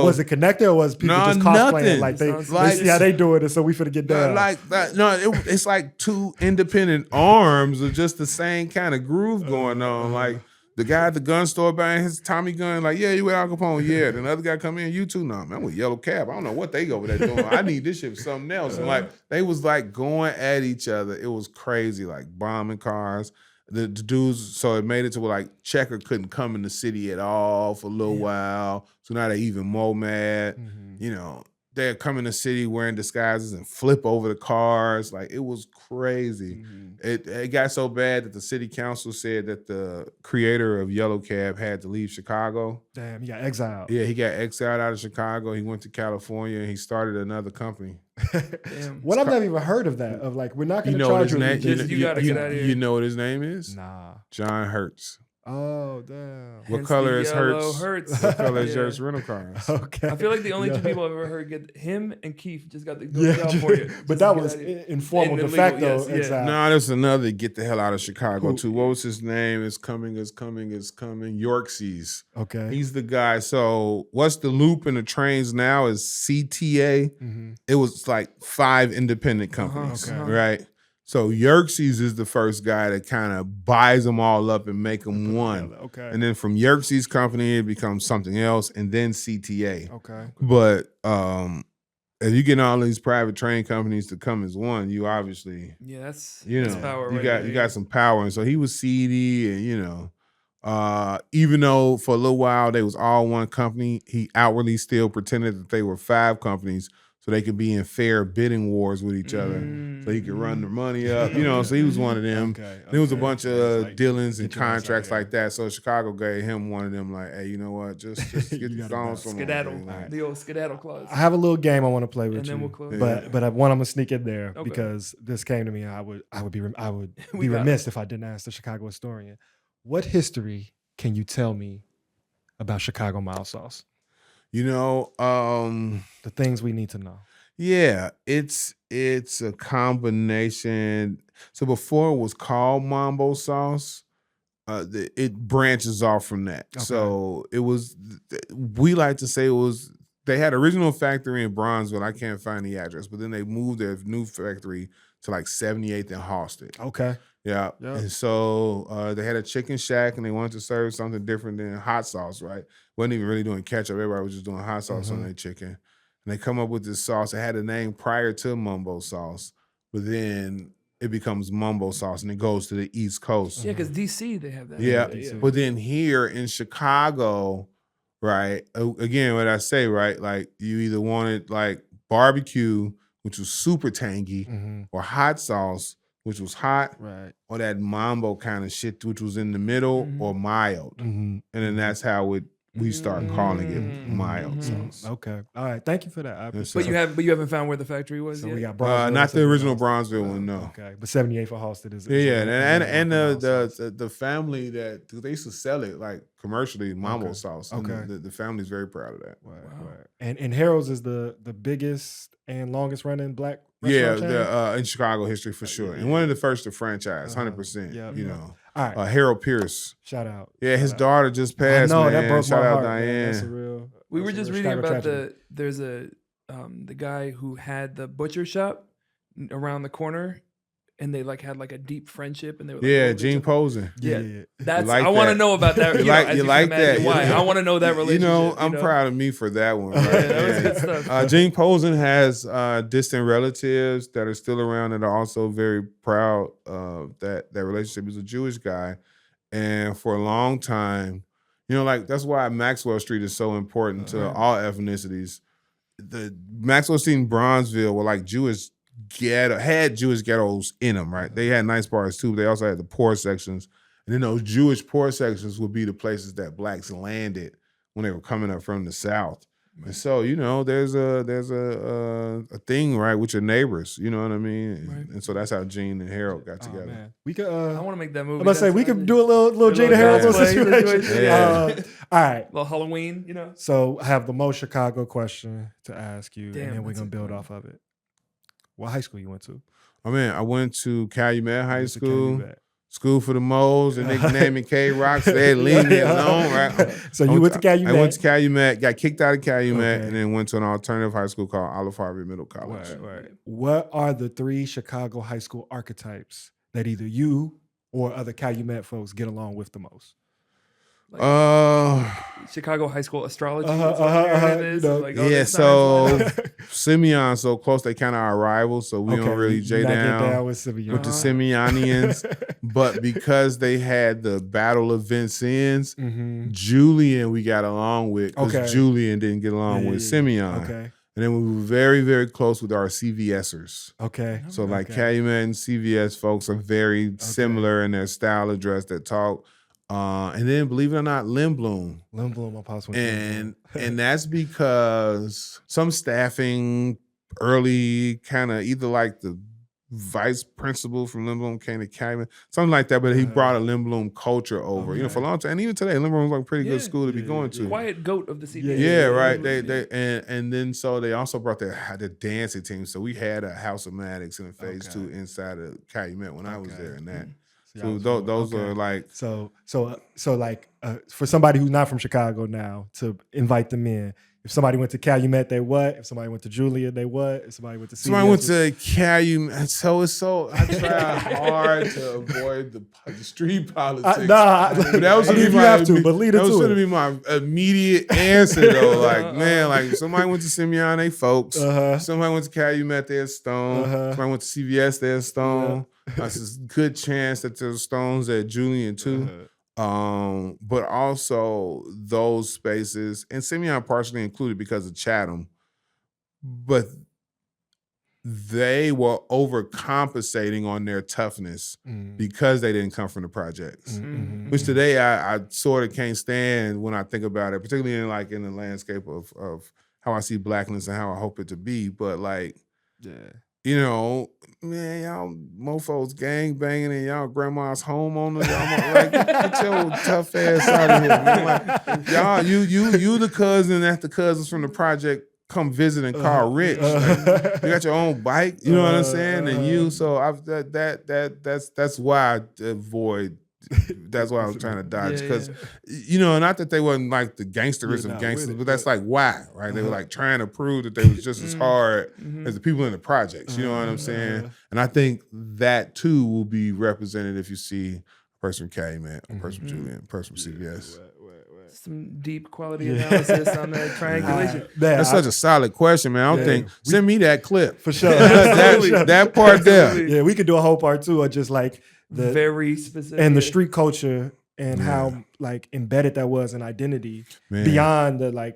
was it connected or was people No, just cosplaying nothing. like they Like- see how they do it and so we finna get down? like that. No, it's like two independent arms of just the same kind of groove going on. Like the guy at the gun store buying his Tommy gun, like, yeah, you with Al Capone, yeah. Then the other guy come in, you too. No, man, I'm with Yellow Cab. I don't know what they over there doing. I need this shit for something else. And like they was like going at each other. It was crazy, like bombing cars. The dudes, so it made it to where like Checker couldn't come in the city at all for a little while. So now they even more mad. You know, they'd come in the city wearing disguises and flip over the cars. Like it was crazy. It got so bad that the city council said that the creator of Yellow Cab had to leave Chicago. Damn, he got exiled. Yeah, he got exiled out of Chicago. He went to California and he started another company. Damn. What I've never even heard of that. Of like, we're not You going to know what charge his you. name? anything. You gotta get out of here. You know what his name is? Nah. John Hertz. Oh, damn. What Hence color the is yellow Hertz? Hertz. What color is Yeah. Hertz rental cars? Okay. I feel like the only two Yeah. people I've ever heard get him and Keith just got the go Yeah, down for you. but Just that to was get out of here. informal And de illegal, facto yes, yeah. exile. No, there's another get the hell out of Chicago Who? too. What was his name? Is coming. Yorkseys. Okay. He's the guy. So what's the loop in the trains now is CTA. It was like 5 independent companies, okay. right? So Yerkes is the first guy that kind of buys them all up and make them one. Okay. And then from Yerkes company, it becomes something else, and then CTA. Okay. But if you get all these private train companies to come as one, you obviously, Yeah, that's you that's know, power. you right got there. you got some power. And so he was seedy, and you know, even though for a little while they was all one company, he outwardly still pretended that they were 5 companies so they could be in fair bidding wars with each other. So he could run the money up, you know. So he was one of them. Okay, There was a okay. bunch It's of like, dealings and get your ass out contracts of here. like that. So Chicago gave him one of them, like, hey, you know what? Just get You the gotta phone bounce. somewhere. Skedaddle. Like, The old skedaddle clause. I have a little game I want to play with And you, then we'll close. but one I'm gonna sneak in there Okay. because this came to me. I would be We be got remiss if I didn't ask the Chicago historian. What history can you tell me about Chicago mild sauce? you know, The things we need to know. yeah, it's a combination. So before it was called Mambo sauce, it branches off from that. Okay. So it was, we like to say it was they had original factory in Bronzeville. I can't find the address, but then they moved their new factory to like 78th and Halsted. Okay. Yeah. Yep. And so they had a chicken shack and they wanted to serve something different than hot sauce, right? Wasn't even really doing ketchup. Everybody was just doing hot sauce on their chicken. And they come up with this sauce. It had a name prior to mumbo sauce, but then it becomes mumbo sauce and it goes to the East Coast. Yeah, because DC, they have that. Yeah. But then here in Chicago, right, again, what I say, right, like you either wanted like barbecue, which was super tangy, or hot sauce, which was hot, Right. or that mambo kind of shit, which was in the middle, or mild. And then that's how we start calling it mild sauce. Okay. All right. Thank you for that. I appreciate But you haven't found where the factory was So yet? we got Bronzeville, not the original Bronzeville. Bronzeville one, no. Okay, but 78 for Halsted is And the family that they used to sell it like commercially, mambo sauce. And Okay. the family's very proud of that. Right. And Harold's is the biggest and longest running black Yeah, restaurant chain? in Chicago history for sure, and one of the first to franchise, 100%. Yeah, you yeah. know, All right. Harold Pierce. Shout out. Yeah, his Shout out. daughter just I passed. know man. that broke Shout my out heart. Man. Diane. That's a real. We were that's a just real reading Chicago about tragedy. there's the guy who had the butcher shop around the corner, and they like had like a deep friendship, and they were like, Yeah, oh, Gene Posing. Yeah, that's like I want to that. know about that. You You like- know, as you you like can imagine that. Why? Yeah. I want to know that relationship. I'm proud of me for that one. Right? That was good stuff. Gene Posing has distant relatives that are still around that are also very proud of that relationship. He's a Jewish guy, and for a long time, you know, like that's why Maxwell Street is so important to all ethnicities. The Maxwell Street in Bronzeville were like Jewish ghettos in them, right? They had nice bars too, but they also had the poor sections. And then those Jewish poor sections would be the places that blacks landed when they were coming up from the South. And so, you know, there's a thing, right, with your neighbors, you know what I mean? Right. And so that's how Gene and Harold got together. Man. We could I want to make that movie. I'm about to say That's we what I could did. do a little Gene and Harold cosplay situation. situation. Yeah. All right. Little Halloween, you know. So I have the most Chicago question to ask you, Damn, and then we're that's gonna a build good off of it. What high school you went to? Oh man, I went to Calumet High Went to School, Calumet. School for the Moles, and nicknamed me K-Rock, so they leave me alone, right? So you went to Calumet. I went to Calumet, got kicked out of Calumet, Okay. and then went to an alternative high school called Olive Harvey Middle College. Right. What are the 3 Chicago high school archetypes that either you or other Calumet folks get along with the most? Chicago high school astrology. Uh-huh, is what uh-huh, I'm hearing uh-huh, it is. you know. Like, oh, Yeah, this so signs line up. Simeon so close, they kind of are rivals, so we don't really J not get down with Simeon. with the Simeonians. But because they had the Battle of Vincennes, Julian we got along with, because Okay. Julian didn't get along with Simeon. Okay. And then we were very, very close with our CVSers. Okay. So like Okay. Calumet and CVS folks are very similar in their style of dress, their talk. And then believe it or not, Lindblom. Lindblom, my pops went to And that's because some staffing early kind of either like the vice principal from Lindblom came to Calumet, something like that, but he brought a Lindblom culture over, you know, for a long time. And even today, Lindblom was like a pretty good school to be going to. Quiet goat of the CBA. Yeah, right. And then so they also brought the dancing team. So we had a House of Maddox in phase 2 inside of Calumet when I was there, and that. So those are like So like for somebody who's not from Chicago now to invite them in. If somebody went to Calumet, they what? If somebody went to Julia, they what? If somebody went to somebody went to Calumet. So I try hard to avoid the street politics. But that was gonna be you have to, but lead it that was to gonna it. be my immediate answer though. Like man, like somebody went to Simeon, they folks. Somebody went to Calumet, they're Stone. Somebody went to CVS, they're Stone. There's a good chance that there's Stones at Julian too. But also those spaces, and Simeon partially included because of Chatham, but they were overcompensating on their toughness because they didn't come from the projects. Which today I sort of can't stand when I think about it, particularly in the landscape of how I see blackness and how I hope it to be. But like, you know, man, y'all mofos gang banging in y'all grandma's homeowners. Y'all like, get your tough ass out of here, man. Like, y'all, you the cousin that the cousins from the project come visit and call rich. Like, you got your own bike, you know what I'm saying? And so that's why I avoid That's why I was trying to dodge, Yeah, because you know, not that they wasn't like the gangsters Yeah, of nah, gangsters, with it, but that's yeah. like why, right? They were like trying to prove that they was just as hard as the people in the projects. You know what I'm saying? And I think that too will be represented if you see a person from Calumet, a person from Julian, a person from CBS. Some deep quality analysis on the triangulation. That's such a solid question, man. I don't think send me that clip For sure. that part there. Yeah, we could do a whole part 2 of just like the Very specific. and the street culture and how like embedded that was in identity beyond the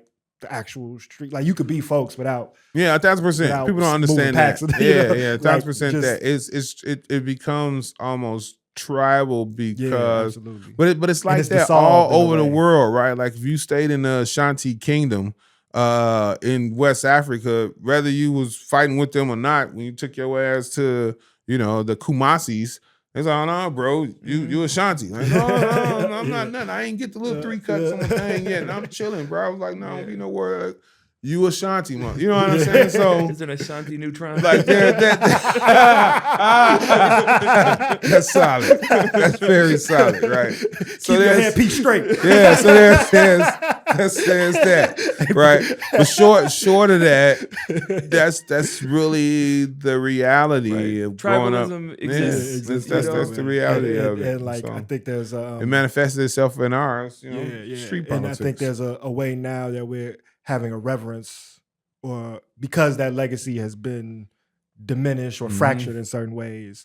actual street. Like you could be folks without 1,000%. People don't understand that. packs, Yeah, 1,000% just- that it becomes almost tribal because absolutely. but it's like it's that dissolved all in a over the way. world, right? Like if you stayed in the Ashanti Kingdom in West Africa, whether you was fighting with them or not, when you took your ass to, you know, the Kumasis, it's like, no, bro, you Ashanti. Like, no, I'm not nothing. I ain't get the little 3 cuts on the thing yet. And I'm chilling, bro. I was like, no, I don't be no word. You Ashanti, man. You know what I'm saying? So Is an Ashanti neutron? like that's solid. That's very solid, right? So Keep your handpiece straight. Yeah, so there's that, right? But short of that, that's really the reality of growing up. Tribalism exists. That's the reality of it. And like So, I think there's it manifested itself in ours, you know, street and politics. I think there's a way now that we're having a reverence, or because that legacy has been diminished or fractured in certain ways,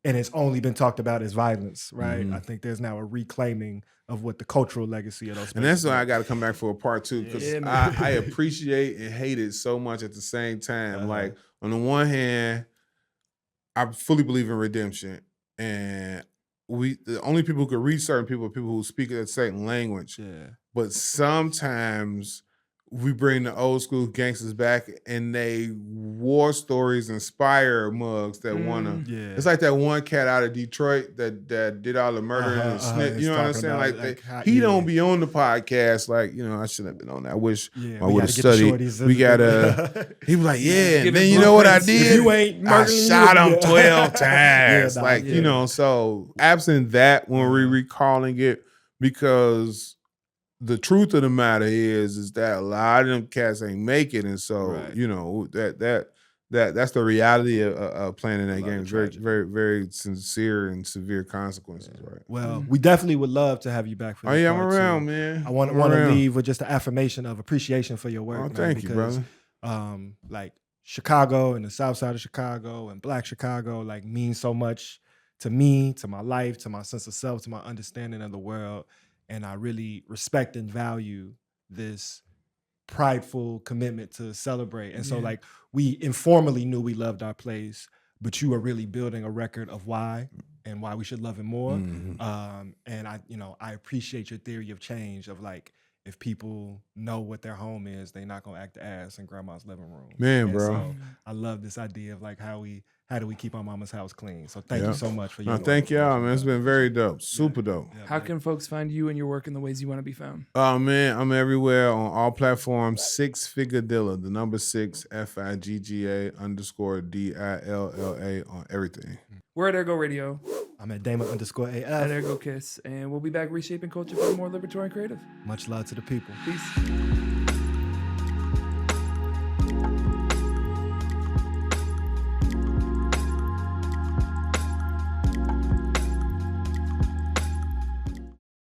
and it's only been talked about as violence, right? I think there's now a reclaiming of what the cultural legacy of those spaces. And that's why I got to come back for a part 2, because I appreciate and hate it so much at the same time. Like on the one hand, I fully believe in redemption, and the only people who can reach certain people are people who speak a certain language. But sometimes we bring the old school gangsters back, and they war stories inspire mugs that wanna. It's like that one cat out of Detroit that did all the murder and snitch. You know what I'm saying? Like he don't be on the podcast. Like, you know, I shouldn't have been on that. I wish I would have studied. We gotta. He was like, and then you know what I did? You ain't I murdering shot you. him 12 times. Nah, you know. So absent that, when we're recalling it, because the truth of the matter is that a lot of them cats ain't make it, and so you know that's the reality of playing in that game. It's very, very, very sincere and severe consequences, right? Well, we definitely would love to have you back for this. I'm part around, too. man. I want to leave with just an affirmation of appreciation for your work. Oh, man, thank you, brother. Like Chicago and the South Side of Chicago and Black Chicago like means so much to me, to my life, to my sense of self, to my understanding of the world. And I really respect and value this prideful commitment to celebrate. And so like we informally knew we loved our place, but you are really building a record of why and why we should love it more. And I appreciate your theory of change of like, if people know what their home is, they're not gonna act the ass in grandma's living room. Man, and bro. So I love this idea of like how do we keep our mama's house clean? So thank you so much for your thank y'all, man. It's been very dope. Super dope. How can folks find you and your work in the ways you want to be found? Oh man, I'm everywhere on all platforms. 6 Figure Dilla, the number 6 FIGGA _DILLA on everything. We're at AirGo Radio. I'm at Damon _AF. At AirGo Kiss. And we'll be back reshaping culture for more liberatory and creative. Much love to the people. Peace.